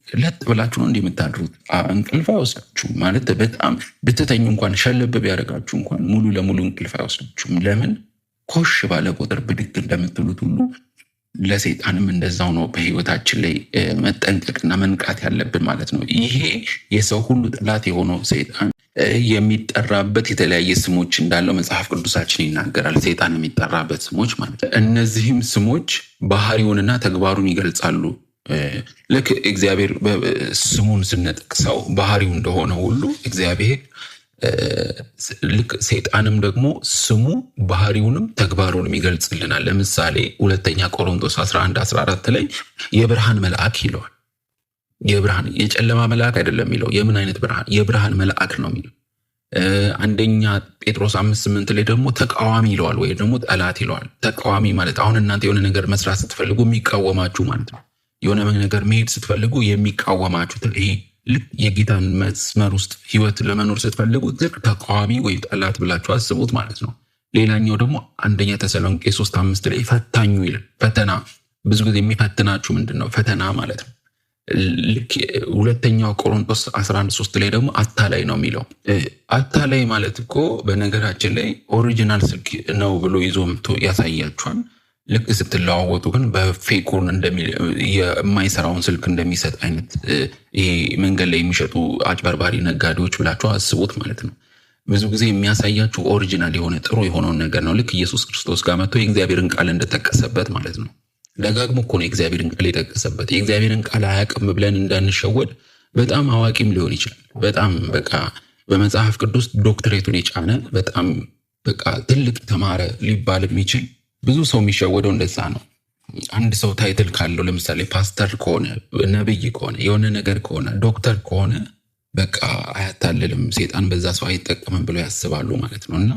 ለጥ ብላችሁ ነው እንደምታድሩት፣ እንቅልፍ አይወስዳችሁም ማለት በጣም ብትተኙ እንኳን ሸለብ ቢያደርጋችሁ እንኳን ሙሉ ለሙሉ እንቅልፍ አይወስዳችሁም። ለምን? ኮሽ ባለ ቁጥር ብድግ እንደምትሉት ሁሉ ለሰይጣንም እንደዛው ነው በህይወታችን ላይ መጠንቀቅና መንቃት ያለብን ማለት ነው። ይሄ የሰው ሁሉ ጠላት የሆነው ሰይጣን የሚጠራበት የተለያየ ስሞች እንዳለው መጽሐፍ ቅዱሳችን ይናገራል። ሰይጣን የሚጠራበት ስሞች ማለት ነው። እነዚህም ስሞች ባህሪውንና ተግባሩን ይገልጻሉ። ልክ እግዚአብሔር ስሙን ስንጠቅሰው ባህሪው እንደሆነ ሁሉ እግዚአብሔር ልክ ሰይጣንም ደግሞ ስሙ ባህሪውንም ተግባሩንም ይገልጽልናል። ለምሳሌ 2ኛ ቆሮንቶስ 11:14 ላይ የብርሃን መልአክ ይለዋል። የብርሃን የጨለማ መልአክ አይደለም የሚለው። የምን አይነት ብርሃን? የብርሃን መልአክ ነው የሚለው። 1ኛ ጴጥሮስ 5:8 ላይ ደግሞ ተቃዋሚ ይለዋል፣ ወይ ደግሞ ጠላት ይለዋል። ተቃዋሚ ማለት አሁን እናንተ የሆነ ነገር መስራት ስትፈልጉ የሚቃወማችሁ ማለት ነው። የሆነ ነገር መሄድ ስትፈልጉ የሚቃወማችሁ፣ ይሄ ልክ የጌታን መስመር ውስጥ ህይወት ለመኖር ስትፈልጉ ተቃዋሚ ወይም ጠላት ብላችሁ አስቡት ማለት ነው። ሌላኛው ደግሞ 1ኛ ተሰሎንቄ 3:5 ላይ ፈታኙ ይላል። ፈተና ብዙ ጊዜ የሚፈትናችሁ ምንድን ነው? ፈተና ማለት ነው። ልክ 2ኛው ቆሮንቶስ 11:3 ላይ ደግሞ አታላይ ነው የሚለው። አታላይ ማለት እኮ በነገራችን ላይ ኦሪጂናል ስልክ ነው ብሎ ይዞ መጥቶ ያሳያችኋል። ልክ ስትለዋወጡ ግን በፌኩን የማይሰራውን ስልክ እንደሚሰጥ አይነት ይሄ መንገድ ላይ የሚሸጡ አጭበርባሪ ነጋዴዎች ብላችሁ አስቡት ማለት ነው። ብዙ ጊዜ የሚያሳያችሁ ኦሪጂናል የሆነ ጥሩ የሆነውን ነገር ነው። ልክ ኢየሱስ ክርስቶስ ጋር መጥቶ የእግዚአብሔርን ቃል እንደጠቀሰበት ማለት ነው። ደጋግሞ እኮ ነው የእግዚአብሔርን ቃል የጠቀሰበት። የእግዚአብሔርን ቃል አያውቅም ብለን እንዳንሸወድ። በጣም አዋቂም ሊሆን ይችላል። በጣም በቃ በመጽሐፍ ቅዱስ ዶክትሬቱን የጫነ በጣም በቃ ትልቅ ተማረ ሊባል የሚችል ብዙ ሰው የሚሸወደው እንደዛ ነው። አንድ ሰው ታይትል ካለው ለምሳሌ ፓስተር ከሆነ፣ ነብይ ከሆነ፣ የሆነ ነገር ከሆነ፣ ዶክተር ከሆነ በቃ አያታልልም፣ ሰይጣን በዛ ሰው አይጠቀምም ብለው ያስባሉ ማለት ነው። እና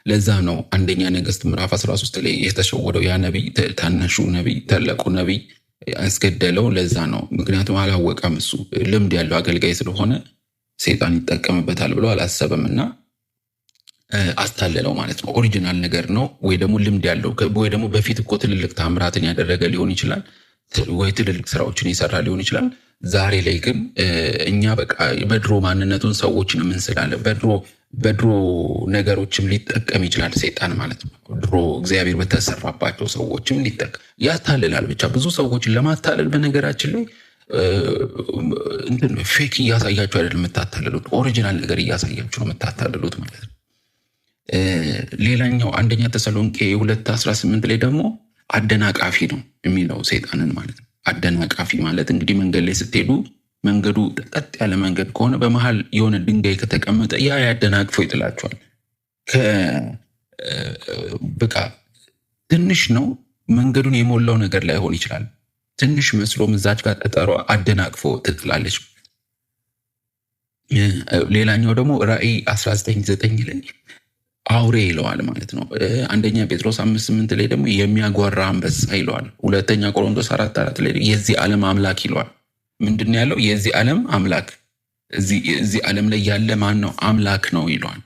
ለዛ ነው 1ኛ ነገሥት ምዕራፍ 13 ላይ የተሸወደው ያ ነብይ፣ ታናሹ ነብይ፣ ታላቁ ነብይ ያስገደለው ለዛ ነው። ምክንያቱም አላወቀም። እሱ ልምድ ያለው አገልጋይ ስለሆነ ሰይጣን ይጠቀምበታል ብሎ አላሰበምና አስታለለው ማለት ነው። ኦሪጂናል ነገር ነው ወይ ደግሞ ልምድ ያለው ወይ ደግሞ በፊት እኮ ትልልቅ ታምራትን ያደረገ ሊሆን ይችላል ወይ ትልልቅ ስራዎችን የሰራ ሊሆን ይችላል። ዛሬ ላይ ግን እኛ በቃ በድሮ ማንነቱን ሰዎችን እንስላለን። በድሮ ነገሮችም ሊጠቀም ይችላል ሰይጣን ማለት ነው። ድሮ እግዚአብሔር በተሰራባቸው ሰዎችም ሊጠቀም ያታልላል። ብቻ ብዙ ሰዎችን ለማታለል በነገራችን ላይ ፌክ እያሳያችሁ አይደለም የምታታልሉት፣ ኦሪጂናል ነገር እያሳያችሁ ነው የምታታልሉት ማለት ነው። ሌላኛው አንደኛ ተሰሎንቄ 2:18 ላይ ደግሞ አደናቃፊ ነው የሚለው ሰይጣንን ማለት ነው። አደናቃፊ ማለት እንግዲህ መንገድ ላይ ስትሄዱ መንገዱ ቀጥ ያለ መንገድ ከሆነ በመሃል የሆነ ድንጋይ ከተቀመጠ ያ ያደናቅፎ ይጥላችኋል። በቃ ትንሽ ነው መንገዱን የሞላው ነገር ላይሆን ይችላል። ትንሽ መስሎ ምዛች ጋር ጠጠሯ አደናቅፎ ትጥላለች። ሌላኛው ደግሞ ራእይ 19:9 ላይ አውሬ ይለዋል ማለት ነው። አንደኛ ጴጥሮስ 5:8 ላይ ደግሞ የሚያጓራ አንበሳ ይለዋል። ሁለተኛ ቆሮንቶስ 4:4 ላይ የዚህ ዓለም አምላክ ይለዋል። ምንድን ያለው? የዚህ ዓለም አምላክ። እዚህ ዓለም ላይ ያለ ማን ነው? አምላክ ነው ይለዋል።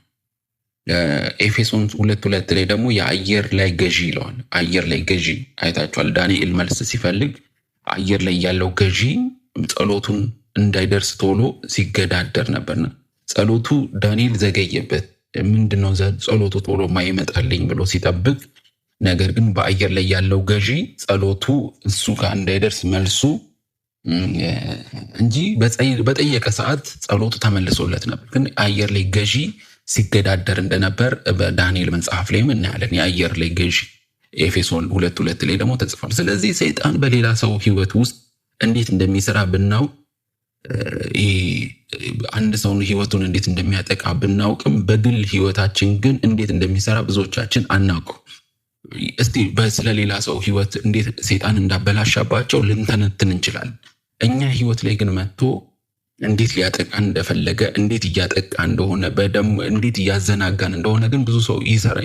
ኤፌሶን 2:2 ላይ ደግሞ የአየር ላይ ገዢ ይለዋል። አየር ላይ ገዢ አይታችኋል። ዳንኤል መልስ ሲፈልግ አየር ላይ ያለው ገዢ ጸሎቱን እንዳይደርስ ቶሎ ሲገዳደር ነበርና ጸሎቱ ዳንኤል ዘገየበት። ምንድነው ጸሎቱ ቶሎ ማይመጣልኝ ብሎ ሲጠብቅ፣ ነገር ግን በአየር ላይ ያለው ገዢ ጸሎቱ እሱ ጋር እንዳይደርስ መልሱ እንጂ በጠየቀ ሰዓት ጸሎቱ ተመልሶለት ነበር። ግን አየር ላይ ገዢ ሲገዳደር እንደነበር በዳንኤል መጽሐፍ ላይ እናያለን። የአየር ላይ ገዢ ኤፌሶን 2:2 ላይ ደግሞ ተጽፏል። ስለዚህ ሰይጣን በሌላ ሰው ህይወት ውስጥ እንዴት እንደሚሰራ ብናውቅ፣ አንድ ሰውን ህይወቱን እንዴት እንደሚያጠቃ ብናውቅም በግል ህይወታችን ግን እንዴት እንደሚሰራ ብዙዎቻችን አናውቅም። እስቲ ስለሌላ ሰው ህይወት እንዴት ሰይጣን እንዳበላሻባቸው ልንተነትን እንችላለን። እኛ ህይወት ላይ ግን መጥቶ እንዴት ሊያጠቃን እንደፈለገ፣ እንዴት እያጠቃ እንደሆነ፣ እንዴት እያዘናጋን እንደሆነ ግን ብዙ ሰው ይሰራ።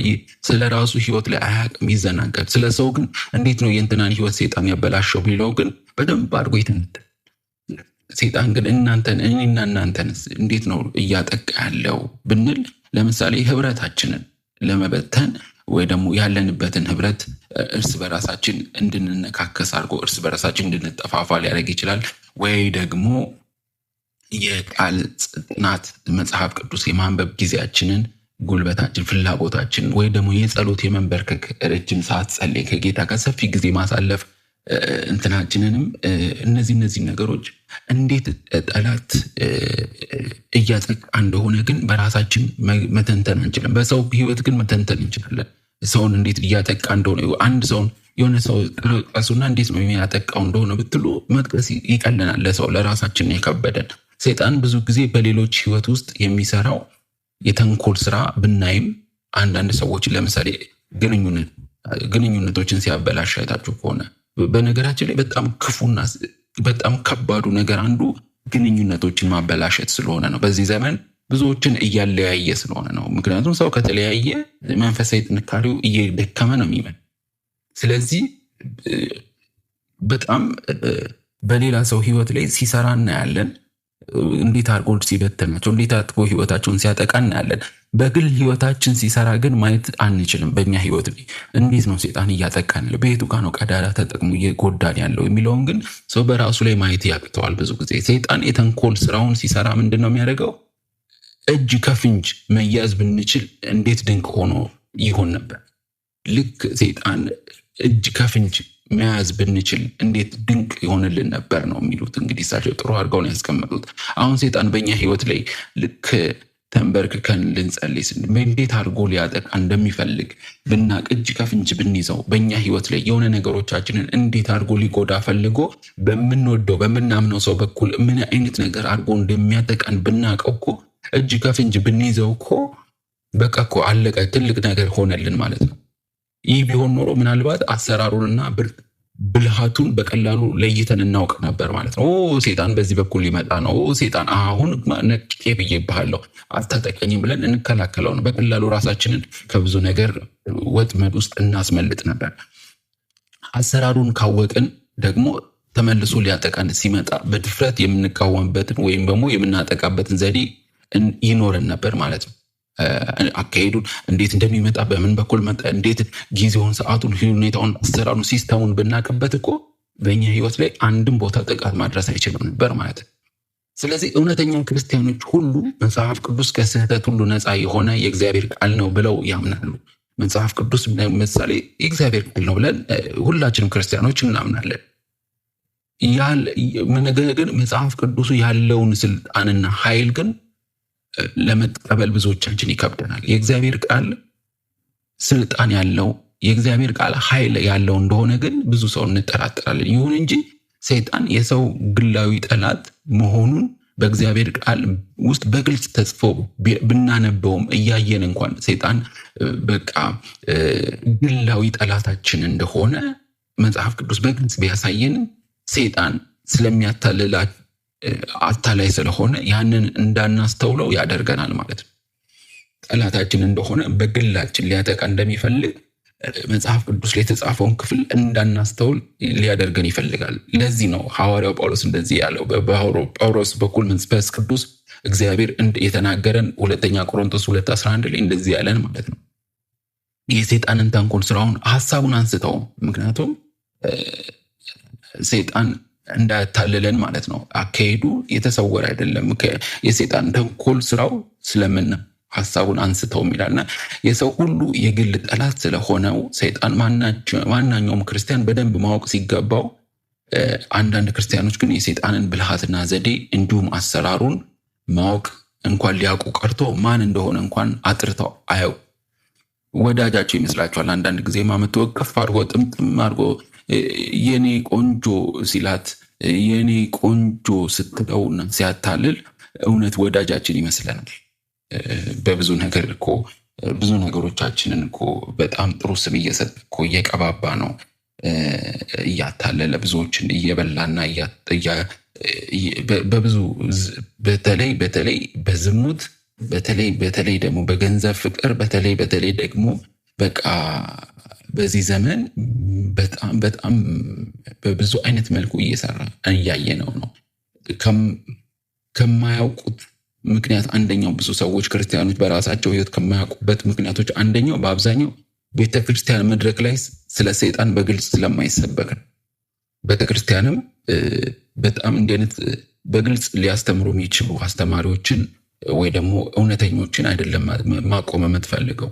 ስለ ራሱ ህይወት ላይ አያውቅም፣ ይዘናጋል። ስለ ሰው ግን እንዴት ነው የእንትናን ህይወት ሰይጣን ያበላሸው ቢለው ግን በደንብ አድርጎ ይተነትን። ሰይጣን ግን እኔና እናንተንስ እንዴት ነው እያጠቃ ያለው ብንል፣ ለምሳሌ ህብረታችንን ለመበተን ወይ ደግሞ ያለንበትን ህብረት እርስ በራሳችን እንድንነካከስ አድርጎ እርስ በራሳችን እንድንጠፋፋ ሊያደርግ ይችላል። ወይ ደግሞ የቃል ጥናት መጽሐፍ ቅዱስ የማንበብ ጊዜያችንን፣ ጉልበታችን፣ ፍላጎታችን ወይ ደግሞ የጸሎት የመንበርከክ ረጅም ሰዓት ጸልይ ከጌታ ጋር ሰፊ ጊዜ ማሳለፍ እንትናችንንም እነዚህ ነገሮች እንዴት ጠላት እያጠቃ እንደሆነ ግን በራሳችን መተንተን አንችልም። በሰው ህይወት ግን መተንተን እንችላለን። ሰውን እንዴት እያጠቃ እንደሆነ አንድ ሰውን የሆነ ሰው ጥቀሱና እንዴት ነው የሚያጠቃው እንደሆነ ብትሉ መጥቀስ ይቀለናል። ለሰው ለራሳችን የከበደን ሰይጣን ብዙ ጊዜ በሌሎች ህይወት ውስጥ የሚሰራው የተንኮል ስራ ብናይም አንዳንድ ሰዎች ለምሳሌ ግንኙነቶችን ሲያበላሽ አይታችሁ ከሆነ በነገራችን ላይ በጣም ክፉና በጣም ከባዱ ነገር አንዱ ግንኙነቶችን ማበላሸት ስለሆነ ነው። በዚህ ዘመን ብዙዎችን እያለያየ ስለሆነ ነው። ምክንያቱም ሰው ከተለያየ መንፈሳዊ ጥንካሬው እየደከመ ነው የሚመን። ስለዚህ በጣም በሌላ ሰው ህይወት ላይ ሲሰራ እናያለን። እንዴት አድርጎ ሲበተናቸው፣ እንዴት አድርጎ ህይወታቸውን ሲያጠቃ እናያለን። በግል ህይወታችን ሲሰራ ግን ማየት አንችልም። በእኛ ህይወት ላይ እንዴት ነው ሰይጣን እያጠቃን ያለው፣ በየቱ ጋር ነው ቀዳዳ ተጠቅሞ እየጎዳን ያለው የሚለውን ግን ሰው በራሱ ላይ ማየት ያቅተዋል። ብዙ ጊዜ ሰይጣን የተንኮል ስራውን ሲሰራ ምንድን ነው የሚያደርገው? እጅ ከፍንጅ መያዝ ብንችል እንዴት ድንቅ ሆኖ ይሆን ነበር። ልክ ሰይጣን እጅ ከፍንጅ መያዝ ብንችል እንዴት ድንቅ ይሆንልን ነበር ነው የሚሉት። እንግዲህ እሳቸው ጥሩ አድርገው ነው ያስቀመጡት። አሁን ሰይጣን በእኛ ህይወት ላይ ልክ ተንበርክከን ልንጸልይ ስንል እንዴት አድርጎ ሊያጠቃ እንደሚፈልግ ብናቅ፣ እጅ ከፍንጅ ብንይዘው በእኛ ህይወት ላይ የሆነ ነገሮቻችንን እንዴት አድርጎ ሊጎዳ ፈልጎ በምንወደው በምናምነው ሰው በኩል ምን አይነት ነገር አድርጎ እንደሚያጠቃን ብናቀው እኮ እጅ ከፍንጅ ብንይዘው እኮ በቃ እኮ አለቀ፣ ትልቅ ነገር ሆነልን ማለት ነው። ይህ ቢሆን ኖሮ ምናልባት አሰራሩንና ብልሃቱን በቀላሉ ለይተን እናውቅ ነበር ማለት ነው። ሰይጣን በዚህ በኩል ሊመጣ ነው፣ ሰይጣን አሁን ነቅቄ ብዬብሃለሁ አታጠቀኝም ብለን እንከላከለው ነው። በቀላሉ ራሳችንን ከብዙ ነገር ወጥመድ ውስጥ እናስመልጥ ነበር። አሰራሩን ካወቅን ደግሞ ተመልሶ ሊያጠቃን ሲመጣ በድፍረት የምንቃወምበትን ወይም ደግሞ የምናጠቃበትን ዘዴ ይኖረን ነበር ማለት ነው። አካሄዱን እንዴት እንደሚመጣ በምን በኩል መጣ፣ እንዴት ጊዜውን፣ ሰዓቱን፣ ሁኔታውን፣ አሰራሩን፣ ሲስተሙን ብናቅበት እኮ በእኛ ህይወት ላይ አንድም ቦታ ጥቃት ማድረስ አይችልም ነበር ማለት ነው። ስለዚህ እውነተኛ ክርስቲያኖች ሁሉ መጽሐፍ ቅዱስ ከስህተት ሁሉ ነፃ የሆነ የእግዚአብሔር ቃል ነው ብለው ያምናሉ። መጽሐፍ ቅዱስ ምሳሌ የእግዚአብሔር ቃል ነው ብለን ሁላችንም ክርስቲያኖች እናምናለን። ነገር ግን መጽሐፍ ቅዱሱ ያለውን ስልጣንና ኃይል ግን ለመቀበል ብዙዎቻችን ይከብደናል። የእግዚአብሔር ቃል ስልጣን ያለው የእግዚአብሔር ቃል ኃይል ያለው እንደሆነ ግን ብዙ ሰው እንጠራጠራለን። ይሁን እንጂ ሰይጣን የሰው ግላዊ ጠላት መሆኑን በእግዚአብሔር ቃል ውስጥ በግልጽ ተጽፎ ብናነበውም እያየን እንኳን ሰይጣን በቃ ግላዊ ጠላታችን እንደሆነ መጽሐፍ ቅዱስ በግልጽ ቢያሳየን ሰይጣን ስለሚያታልላ አታላይ ስለሆነ ያንን እንዳናስተውለው ያደርገናል ማለት ነው። ጠላታችን እንደሆነ በግላችን ሊያጠቃ እንደሚፈልግ መጽሐፍ ቅዱስ ላይ የተጻፈውን ክፍል እንዳናስተውል ሊያደርገን ይፈልጋል። ለዚህ ነው ሐዋርያው ጳውሎስ እንደዚህ ያለው። በጳውሎስ በኩል መንፈስ ቅዱስ እግዚአብሔር የተናገረን ሁለተኛ ቆሮንቶስ 2:11 ላይ እንደዚህ ያለን ማለት ነው። የሰይጣንን ተንኮል ስራውን ሐሳቡን አንስተውም። ምክንያቱም ሰይጣን እንዳያታልለን ማለት ነው። አካሄዱ የተሰወረ አይደለም። የሰይጣን ተንኮል ስራው ስለምን ሐሳቡን አንስተው ይላልና የሰው ሁሉ የግል ጠላት ስለሆነው ሰይጣን ማናኛውም ክርስቲያን በደንብ ማወቅ ሲገባው፣ አንዳንድ ክርስቲያኖች ግን የሰይጣንን ብልሃትና ዘዴ እንዲሁም አሰራሩን ማወቅ እንኳን ሊያውቁ ቀርቶ ማን እንደሆነ እንኳን አጥርተው አያው ወዳጃቸው ይመስላቸዋል። አንዳንድ ጊዜ ማመቶ ከፍ አድርጎ ጥምጥም አድርጎ የኔ ቆንጆ ሲላት የኔ ቆንጆ ስትለውና ሲያታልል እውነት ወዳጃችን ይመስለናል። በብዙ ነገር እኮ ብዙ ነገሮቻችንን እኮ በጣም ጥሩ ስም እየሰጠ እኮ እየቀባባ ነው እያታለለ ብዙዎችን እየበላና በብዙ በተለይ በዝሙት በተለይ ደግሞ በገንዘብ ፍቅር በተለይ ደግሞ በቃ በዚህ ዘመን በጣም በብዙ አይነት መልኩ እየሰራ እያየነው ነው። ከማያውቁት ምክንያት አንደኛው ብዙ ሰዎች ክርስቲያኖች በራሳቸው ህይወት ከማያውቁበት ምክንያቶች አንደኛው በአብዛኛው ቤተክርስቲያን መድረክ ላይ ስለ ሰይጣን በግልጽ ስለማይሰበክ ነው። ቤተክርስቲያንም በጣም እንዲህ አይነት በግልጽ ሊያስተምሩ የሚችሉ አስተማሪዎችን ወይ ደግሞ እውነተኞችን አይደለም ማቆም የምትፈልገው።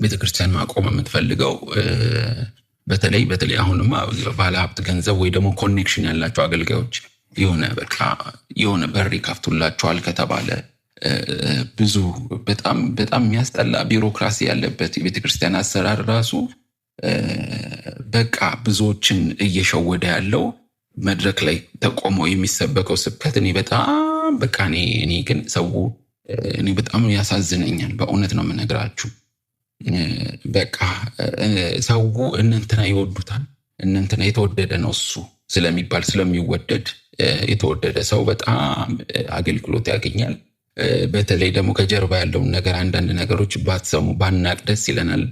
ቤተክርስቲያን ማቆም የምትፈልገው በተለይ አሁንማ ባለሀብት ገንዘብ ወይ ደግሞ ኮኔክሽን ያላቸው አገልጋዮች የሆነ በር ይከፍቱላቸዋል ከተባለ ብዙ በጣም የሚያስጠላ ቢሮክራሲ ያለበት የቤተክርስቲያን አሰራር ራሱ በቃ ብዙዎችን እየሸወደ ያለው መድረክ ላይ ተቆሞ የሚሰበከው ስብከት እኔ ግን ሰው እኔ በጣም ያሳዝነኛል። በእውነት ነው የምነግራችሁ። በቃ ሰው እነንትና ይወዱታል፣ እነንትና የተወደደ ነው እሱ ስለሚባል ስለሚወደድ የተወደደ ሰው በጣም አገልግሎት ያገኛል። በተለይ ደግሞ ከጀርባ ያለውን ነገር አንዳንድ ነገሮች ባትሰሙ ባናቅ ደስ ይለናል፣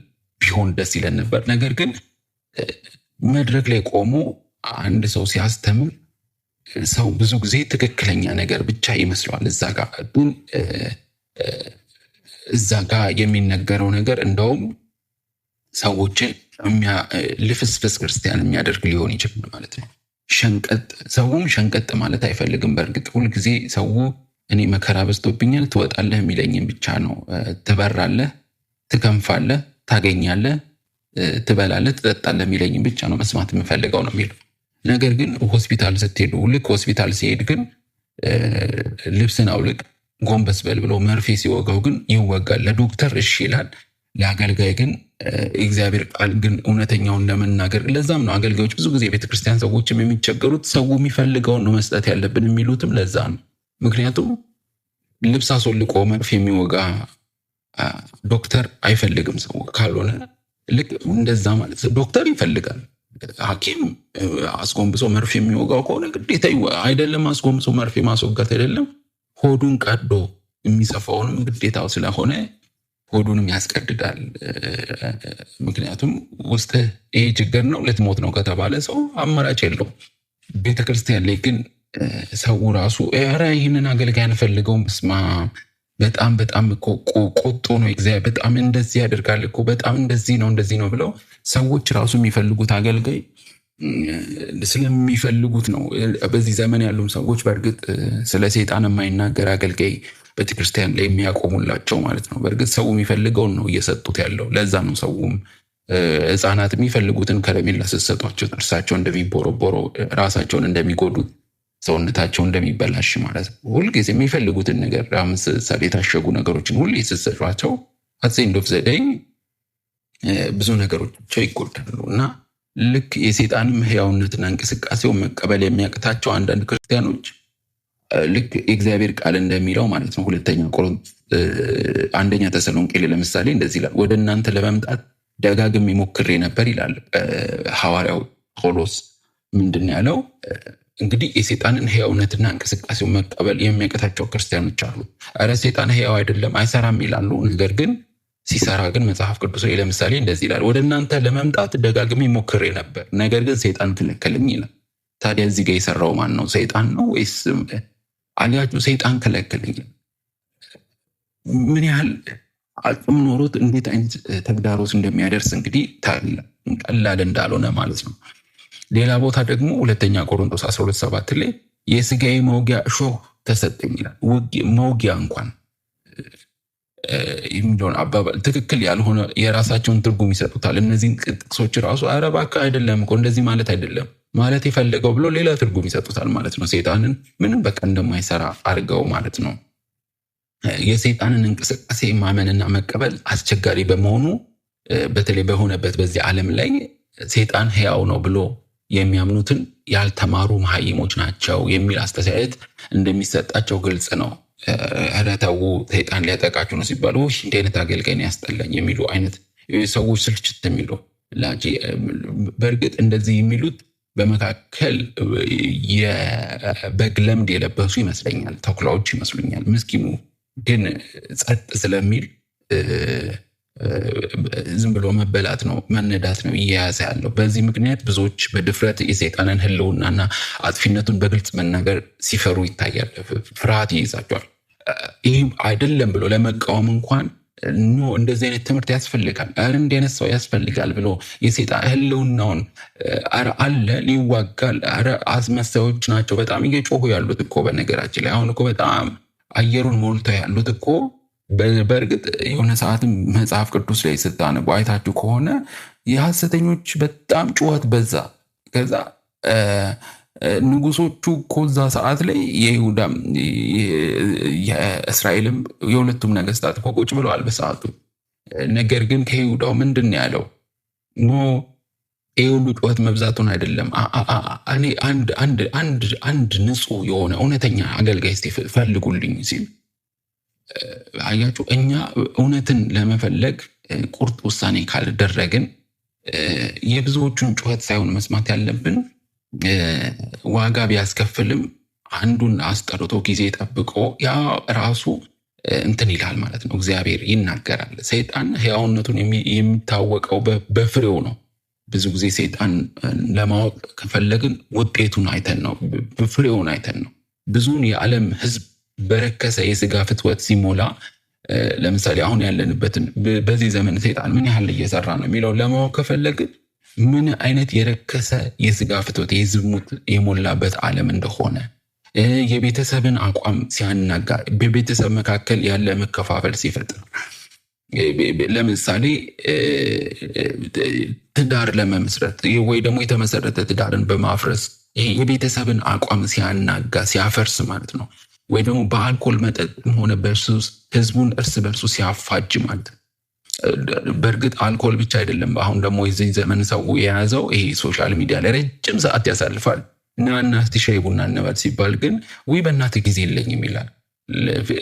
ቢሆን ደስ ይለን ነበር። ነገር ግን መድረክ ላይ ቆሞ አንድ ሰው ሲያስተምር ሰው ብዙ ጊዜ ትክክለኛ ነገር ብቻ ይመስለዋል። እዛ ጋ የሚነገረው ነገር እንደውም ሰዎችን ልፍስፍስ ክርስቲያን የሚያደርግ ሊሆን ይችላል ማለት ነው። ሰውም ሸንቀጥ ማለት አይፈልግም። በእርግጥ ሁልጊዜ ሰው እኔ መከራ በዝቶብኛል ትወጣለህ የሚለኝም ብቻ ነው። ትበራለህ፣ ትከንፋለህ፣ ታገኛለህ፣ ትበላለህ፣ ትጠጣለህ የሚለኝም ብቻ ነው መስማት የምፈልገው ነው የሚለው። ነገር ግን ሆስፒታል ስትሄዱ ልክ ሆስፒታል ሲሄድ ግን ልብስን አውልቅ ጎንበስ በል ብሎ መርፌ ሲወጋው ግን ይወጋል። ለዶክተር እሺ ይላል፣ ለአገልጋይ ግን እግዚአብሔር ቃል ግን እውነተኛውን ለመናገር። ለዛም ነው አገልጋዮች ብዙ ጊዜ ቤተክርስቲያን ሰዎችም የሚቸገሩት ሰው የሚፈልገውን ነው መስጠት ያለብን የሚሉትም ለዛ ነው። ምክንያቱም ልብስ አስወልቆ መርፌ የሚወጋ ዶክተር አይፈልግም ሰው። ካልሆነ ልክ እንደዛ ማለት ዶክተር ይፈልጋል። ሐኪም አስጎንብሶ መርፌ የሚወጋው ከሆነ ግዴታ አይደለም አስጎንብሶ መርፌ ማስወጋት አይደለም፣ ሆዱን ቀዶ የሚሰፋውንም ግዴታው ስለሆነ ሆዱንም ያስቀድዳል። ምክንያቱም ውስጥ ይሄ ችግር ነው ልትሞት ነው ከተባለ ሰው አማራጭ የለውም። ቤተክርስቲያን ላይ ግን ሰው ራሱ ኧረ ይህንን አገልጋይ አንፈልገውም፣ ስማ በጣም በጣም እኮ ቆጦ ነው እግዚአብሔር፣ በጣም እንደዚህ ያደርጋል እኮ በጣም እንደዚህ ነው ብለው ሰዎች ራሱ የሚፈልጉት አገልጋይ ስለሚፈልጉት ነው። በዚህ ዘመን ያሉም ሰዎች በእርግጥ ስለ ሰይጣን የማይናገር አገልጋይ ቤተክርስቲያን ላይ የሚያቆሙላቸው ማለት ነው። በእርግጥ ሰው የሚፈልገውን ነው እየሰጡት ያለው። ለዛ ነው ሰውም ህፃናት የሚፈልጉትን ከረሜላ ስትሰጧቸው ጥርሳቸው እንደሚቦረቦሮ፣ ራሳቸውን እንደሚጎዱት፣ ሰውነታቸው እንደሚበላሽ ማለት ነው። ሁልጊዜ የሚፈልጉትን ነገር ምሳሌ የታሸጉ ነገሮችን ሁሌ ስትሰጧቸው አትሴንዶፍ ዘደይ ብዙ ነገሮቻቸው ይጎዳሉ። እና ልክ የሰይጣንም ህያውነትና እንቅስቃሴውን መቀበል የሚያቅታቸው አንዳንድ ክርስቲያኖች ልክ የእግዚአብሔር ቃል እንደሚለው ማለት ነው። አንደኛ ተሰሎንቄ ለምሳሌ እንደዚህ ይላል፣ ወደ እናንተ ለመምጣት ደጋግሜ ሞክሬ ነበር ይላል ሐዋርያው ጳውሎስ። ምንድን ያለው እንግዲህ የሰይጣንን ህያውነትና እንቅስቃሴውን መቀበል የሚያቅታቸው ክርስቲያኖች አሉ። ኧረ ሰይጣን ህያው አይደለም አይሰራም ይላሉ። ነገር ግን ሲሰራ ግን መጽሐፍ ቅዱስ ላይ ለምሳሌ እንደዚህ ይላል፣ ወደ እናንተ ለመምጣት ደጋግሜ ሞክሬ ነበር፣ ነገር ግን ሰይጣን ከለከለኝ ይላል። ታዲያ እዚህ ጋር የሰራው ማን ነው? ሰይጣን ነው ወይስ አልያችሁ? ሰይጣን ከለከለኝ። ምን ያህል አቅም ኖሮት እንዴት አይነት ተግዳሮት እንደሚያደርስ እንግዲህ ቀላል እንዳልሆነ ማለት ነው። ሌላ ቦታ ደግሞ ሁለተኛ ቆሮንቶስ 12:7 ላይ የስጋዬ መውጊያ እሾህ ተሰጠኝ ይላል። መውጊያ እንኳን የሚለውን አባባል ትክክል ያልሆነ የራሳቸውን ትርጉም ይሰጡታል። እነዚህን ጥቅሶች ራሱ ኧረ እባክህ አይደለም እኮ እንደዚህ ማለት አይደለም ማለት የፈለገው ብሎ ሌላ ትርጉም ይሰጡታል ማለት ነው። ሰይጣንን ምንም በቃ እንደማይሰራ አድርገው ማለት ነው። የሰይጣንን እንቅስቃሴ ማመንና መቀበል አስቸጋሪ በመሆኑ በተለይ በሆነበት በዚህ ዓለም ላይ ሰይጣን ሕያው ነው ብሎ የሚያምኑትን ያልተማሩ መሀይሞች ናቸው የሚል አስተያየት እንደሚሰጣቸው ግልጽ ነው። ኧረ ተው ሰይጣን ሊያጠቃችሁ ነው ሲባሉ እንዲህ አይነት አገልጋይ ነው ያስጠላኝ የሚሉ አይነት ሰዎች ስልችት የሚሉ በእርግጥ እንደዚህ የሚሉት በመካከል የበግ ለምድ የለበሱ ይመስለኛል፣ ተኩላዎች ይመስሉኛል። ምስኪኑ ግን ጸጥ ስለሚል ዝም ብሎ መበላት ነው መነዳት ነው እየያዘ ያለው። በዚህ ምክንያት ብዙዎች በድፍረት የሰይጣንን ህልውናና አጥፊነቱን በግልጽ መናገር ሲፈሩ ይታያል። ፍርሃት ይይዛቸዋል። ይህም አይደለም ብሎ ለመቃወም እንኳን ኖ እንደዚህ አይነት ትምህርት ያስፈልጋል፣ እንዲህ አይነት ሰው ያስፈልጋል ብሎ የሰይጣን ህልውናውን አለ ሊዋጋል። አስመሳዮች ናቸው በጣም እየጮሁ ያሉት እኮ። በነገራችን ላይ አሁን እኮ በጣም አየሩን ሞልተው ያሉት እኮ በእርግጥ የሆነ ሰዓትም መጽሐፍ ቅዱስ ላይ ስታነቡ አይታችሁ ከሆነ የሐሰተኞች በጣም ጩኸት በዛ። ከዛ ንጉሶቹ ኮዛ ሰዓት ላይ የይሁዳም የእስራኤልም የሁለቱም ነገስታት እኮ ቁጭ ብለዋል በሰዓቱ። ነገር ግን ከይሁዳው ምንድን ነው ያለው? ኖ ይህ ሁሉ ጩኸት መብዛቱን አይደለም፣ እኔ አንድ ንጹህ የሆነ እውነተኛ አገልጋይ እስቲ ፈልጉልኝ ሲል አያችሁ። እኛ እውነትን ለመፈለግ ቁርጥ ውሳኔ ካልደረግን የብዙዎቹን ጩኸት ሳይሆን መስማት ያለብን ዋጋ ቢያስከፍልም አንዱን አስጠርቶ ጊዜ ጠብቆ ያ ራሱ እንትን ይላል ማለት ነው። እግዚአብሔር ይናገራል። ሰይጣን ሕያውነቱን የሚታወቀው በፍሬው ነው። ብዙ ጊዜ ሰይጣን ለማወቅ ከፈለግን ውጤቱን አይተን ነው፣ ፍሬውን አይተን ነው። ብዙውን የዓለም ሕዝብ በረከሰ የስጋ ፍትወት ሲሞላ፣ ለምሳሌ አሁን ያለንበትን በዚህ ዘመን ሰይጣን ምን ያህል እየሰራ ነው የሚለው ለማወቅ ከፈለግን ምን አይነት የረከሰ የስጋ ፍትወት የዝሙት የሞላበት ዓለም እንደሆነ፣ የቤተሰብን አቋም ሲያናጋ፣ በቤተሰብ መካከል ያለ መከፋፈል ሲፈጥር፣ ለምሳሌ ትዳር ለመመስረት ወይ ደግሞ የተመሰረተ ትዳርን በማፍረስ የቤተሰብን አቋም ሲያናጋ ሲያፈርስ ማለት ነው። ወይ ደግሞ በአልኮል መጠጥም ሆነ በሱስ ህዝቡን እርስ በርሱ ሲያፋጅ ማለት ነው። በእርግጥ አልኮል ብቻ አይደለም። አሁን ደግሞ የዚህ ዘመን ሰው የያዘው ይሄ ሶሻል ሚዲያ ላይ ረጅም ሰዓት ያሳልፋል። እና እስቲ ሻይ ቡና እንበል ሲባል ግን ወይ በእናትህ ጊዜ የለኝም ይላል።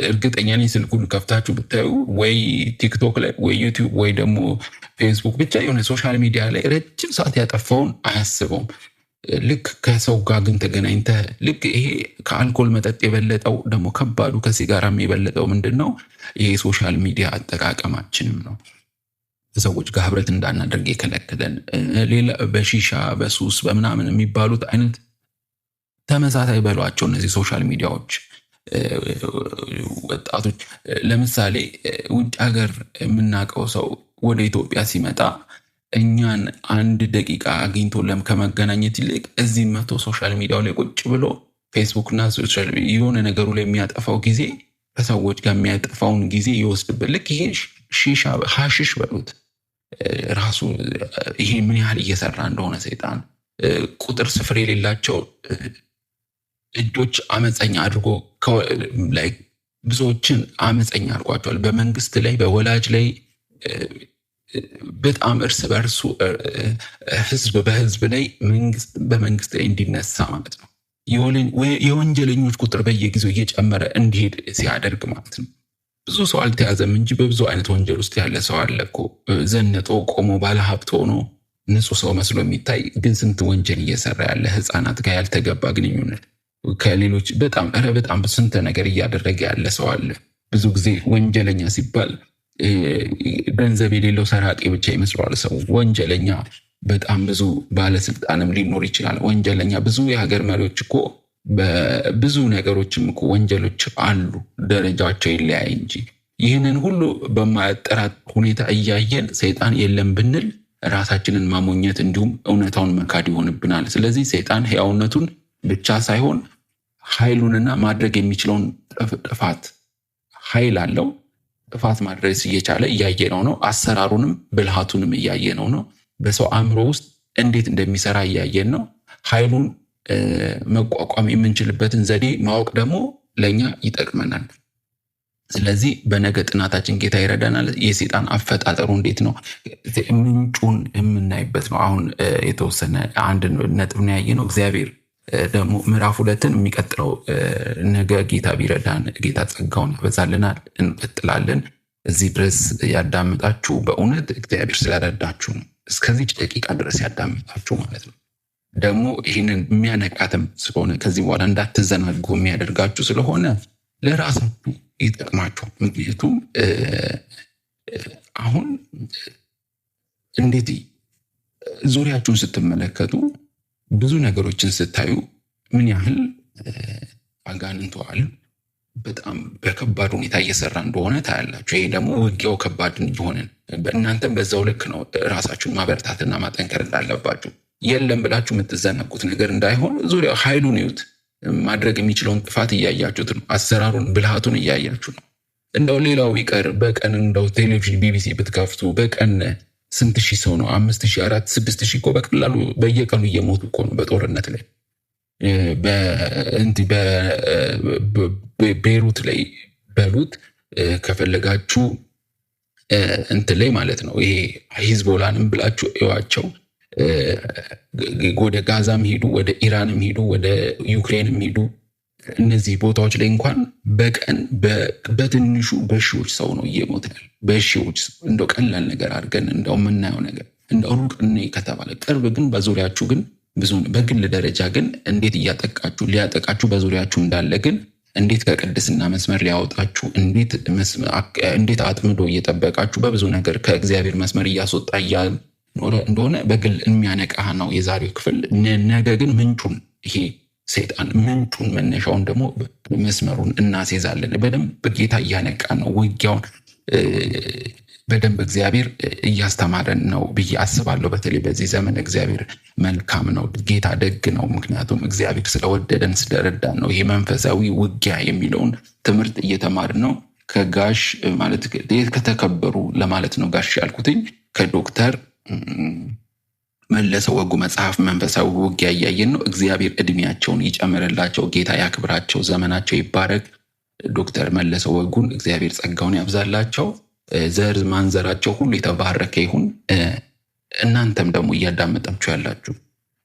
እርግጠኛ ነኝ ስልኩን ከፍታችሁ ብታዩ ወይ ቲክቶክ ላይ ወይ ዩቲዩብ ወይ ደግሞ ፌስቡክ ብቻ የሆነ ሶሻል ሚዲያ ላይ ረጅም ሰዓት ያጠፋውን አያስበውም። ልክ ከሰው ጋር ግን ተገናኝተህ ልክ ይሄ ከአልኮል መጠጥ የበለጠው ደግሞ ከባዱ ከሲጋራም የበለጠው ምንድን ነው? ይሄ ሶሻል ሚዲያ አጠቃቀማችንም ነው። ከሰዎች ጋር ህብረት እንዳናደርግ የከለከለን ሌላ በሺሻ በሱስ በምናምን የሚባሉት አይነት ተመሳሳይ በሏቸው እነዚህ ሶሻል ሚዲያዎች ወጣቶች። ለምሳሌ ውጭ ሀገር የምናውቀው ሰው ወደ ኢትዮጵያ ሲመጣ እኛን 1 ደቂቃ አግኝቶ ከመገናኘት ይልቅ እዚህ መቶ ሶሻል ሚዲያው ላይ ቁጭ ብሎ ፌስቡክ እና ሶሻል የሆነ ነገሩ ላይ የሚያጠፋው ጊዜ ከሰዎች ጋር የሚያጠፋውን ጊዜ ይወስድበት። ልክ ይሄ ሺሻ ሀሽሽ በሉት ራሱ ይሄ ምን ያህል እየሰራ እንደሆነ ሰይጣን ቁጥር ስፍር የሌላቸው እጆች አመፀኛ አድርጎ ብዙዎችን አመፀኛ አድርጓቸዋል። በመንግስት ላይ በወላጅ ላይ በጣም እርስ በእርሱ ህዝብ በህዝብ ላይ መንግስት በመንግስት ላይ እንዲነሳ ማለት ነው። የወንጀለኞች ቁጥር በየጊዜው እየጨመረ እንዲሄድ ሲያደርግ ማለት ነው። ብዙ ሰው አልተያዘም እንጂ በብዙ አይነት ወንጀል ውስጥ ያለ ሰው አለ እኮ። ዘንጦ ቆሞ ባለሀብት ሆኖ ንጹህ ሰው መስሎ የሚታይ ግን ስንት ወንጀል እየሰራ ያለ፣ ህፃናት ጋር ያልተገባ ግንኙነት ከሌሎች በጣም ስንት ነገር እያደረገ ያለ ሰው አለ። ብዙ ጊዜ ወንጀለኛ ሲባል ገንዘብ የሌለው ሰራቂ ብቻ ይመስለዋል ሰው። ወንጀለኛ በጣም ብዙ ባለስልጣንም ሊኖር ይችላል። ወንጀለኛ ብዙ የሀገር መሪዎች እኮ በብዙ ነገሮችም እኮ ወንጀሎች አሉ፣ ደረጃቸው ይለያይ እንጂ። ይህንን ሁሉ በማያጠራት ሁኔታ እያየን ሰይጣን የለም ብንል ራሳችንን ማሞኘት እንዲሁም እውነታውን መካድ ይሆንብናል። ስለዚህ ሰይጣን ሕያውነቱን ብቻ ሳይሆን ኃይሉንና ማድረግ የሚችለውን ጥፋት ኃይል አለው። ጥፋት ማድረስ እየቻለ እያየነው ነው። አሰራሩንም ብልሃቱንም እያየነው ነው። በሰው አእምሮ ውስጥ እንዴት እንደሚሰራ እያየን ነው። ኃይሉን መቋቋም የምንችልበትን ዘዴ ማወቅ ደግሞ ለእኛ ይጠቅመናል። ስለዚህ በነገ ጥናታችን ጌታ ይረዳናል። የሰይጣን አፈጣጠሩ እንዴት ነው ምንጩን የምናይበት ነው። አሁን የተወሰነ አንድ ነጥብ ነው ያየነው። እግዚአብሔር ደግሞ ምዕራፍ 2ን የሚቀጥለው ነገ ጌታ ቢረዳን ጌታ ጸጋውን ያበዛልናል። እንቀጥላለን። እዚህ ድረስ ያዳምጣችሁ በእውነት እግዚአብሔር ስለረዳችሁ ነው። እስከዚህ ደቂቃ ድረስ ያዳምጣችሁ ማለት ነው። ደግሞ ይህንን የሚያነቃትም ስለሆነ ከዚህ በኋላ እንዳትዘናጉ የሚያደርጋችሁ ስለሆነ ለራሳችሁ ይጠቅማችኋል። ምክንያቱም አሁን እንዴት ዙሪያችሁን ስትመለከቱ ብዙ ነገሮችን ስታዩ ምን ያህል አጋንንቱ ዓለም በጣም በከባድ ሁኔታ እየሰራ እንደሆነ ታያላችሁ። ይሄ ደግሞ ውጊያው ከባድ እንደሆነ በእናንተም በዛው ልክ ነው ራሳችሁን ማበረታትና ማጠንከር እንዳለባችሁ። የለም ብላችሁ የምትዘነጉት ነገር እንዳይሆን ዙሪያው ኃይሉን ይዩት። ማድረግ የሚችለውን ጥፋት እያያችሁት ነው። አሰራሩን ብልሃቱን እያያችሁ ነው። እንደው ሌላው ይቀር በቀን እንደው ቴሌቪዥን ቢቢሲ ብትከፍቱ በቀን ስንት ሺህ ሰው ነው? 5,000፣ 4,000፣ 6,000 እኮ በቀላሉ በየቀኑ እየሞቱ እኮ ነው በጦርነት ላይ። በቤሩት ላይ በሉት ከፈለጋችሁ እንትን ላይ ማለት ነው። ይሄ ሂዝቦላንም ብላችሁ እዩዋቸው። ወደ ጋዛም ሂዱ፣ ወደ ኢራንም ሂዱ፣ ወደ ዩክሬንም ሂዱ። እነዚህ ቦታዎች ላይ እንኳን በቀን በትንሹ በሺዎች ሰው ነው እየሞተ ያለ። በሺዎች ሰው እንደው ቀላል ነገር አድርገን እንደው የምናየው ነገር እንደው ሩቅ ከተባለ ቅርብ ግን በዙሪያችሁ ግን ብዙ በግል ደረጃ ግን እንዴት እያጠቃችሁ ሊያጠቃችሁ በዙሪያችሁ እንዳለ ግን እንዴት ከቅድስና መስመር ሊያወጣችሁ እንዴት አጥምዶ እየጠበቃችሁ በብዙ ነገር ከእግዚአብሔር መስመር እያስወጣ እንደሆነ በግል የሚያነቃ ነው የዛሬው ክፍል። ነገ ግን ምንጩን ይሄ ሰይጣን ምንጩን መነሻውን ደግሞ መስመሩን እናስይዛለን። በደንብ ጌታ እያነቃ ነው። ውጊያውን በደንብ እግዚአብሔር እያስተማረን ነው ብዬ አስባለሁ። በተለይ በዚህ ዘመን እግዚአብሔር መልካም ነው፣ ጌታ ደግ ነው። ምክንያቱም እግዚአብሔር ስለወደደን ስለረዳን ነው። ይሄ መንፈሳዊ ውጊያ የሚለውን ትምህርት እየተማርን ነው። ከጋሽ ማለት ከተከበሩ ለማለት ነው ጋሽ ያልኩትኝ ከዶክተር መለሰ ወጉ መጽሐፍ መንፈሳዊ ውጊያ እያየን ነው። እግዚአብሔር እድሜያቸውን ይጨምርላቸው፣ ጌታ ያክብራቸው፣ ዘመናቸው ይባረክ። ዶክተር መለሰ ወጉን እግዚአብሔር ጸጋውን ያብዛላቸው፣ ዘር ማንዘራቸው ሁሉ የተባረከ ይሁን። እናንተም ደግሞ እያዳመጣችሁ ያላችሁ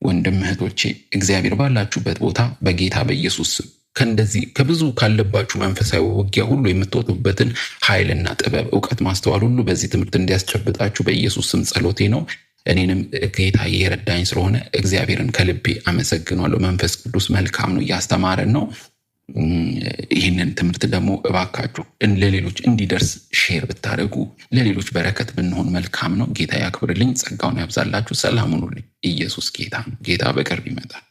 ወንድም እህቶቼ እግዚአብሔር ባላችሁበት ቦታ በጌታ በኢየሱስ ስም ከእንደዚህ ከብዙ ካለባችሁ መንፈሳዊ ውጊያ ሁሉ የምትወጡበትን ኃይልና ጥበብ፣ እውቀት፣ ማስተዋል ሁሉ በዚህ ትምህርት እንዲያስጨብጣችሁ በኢየሱስ ስም ጸሎቴ ነው። እኔንም ጌታ እየረዳኝ ስለሆነ እግዚአብሔርን ከልቤ አመሰግናለሁ። መንፈስ ቅዱስ መልካም ነው፣ እያስተማረን ነው። ይህንን ትምህርት ደግሞ እባካችሁ ለሌሎች እንዲደርስ ሼር ብታደርጉ ለሌሎች በረከት ብንሆን መልካም ነው። ጌታ ያክብርልኝ፣ ጸጋውን ያብዛላችሁ። ሰላም ሁኑልኝ። ኢየሱስ ጌታ ነው። ጌታ በቅርብ ይመጣል።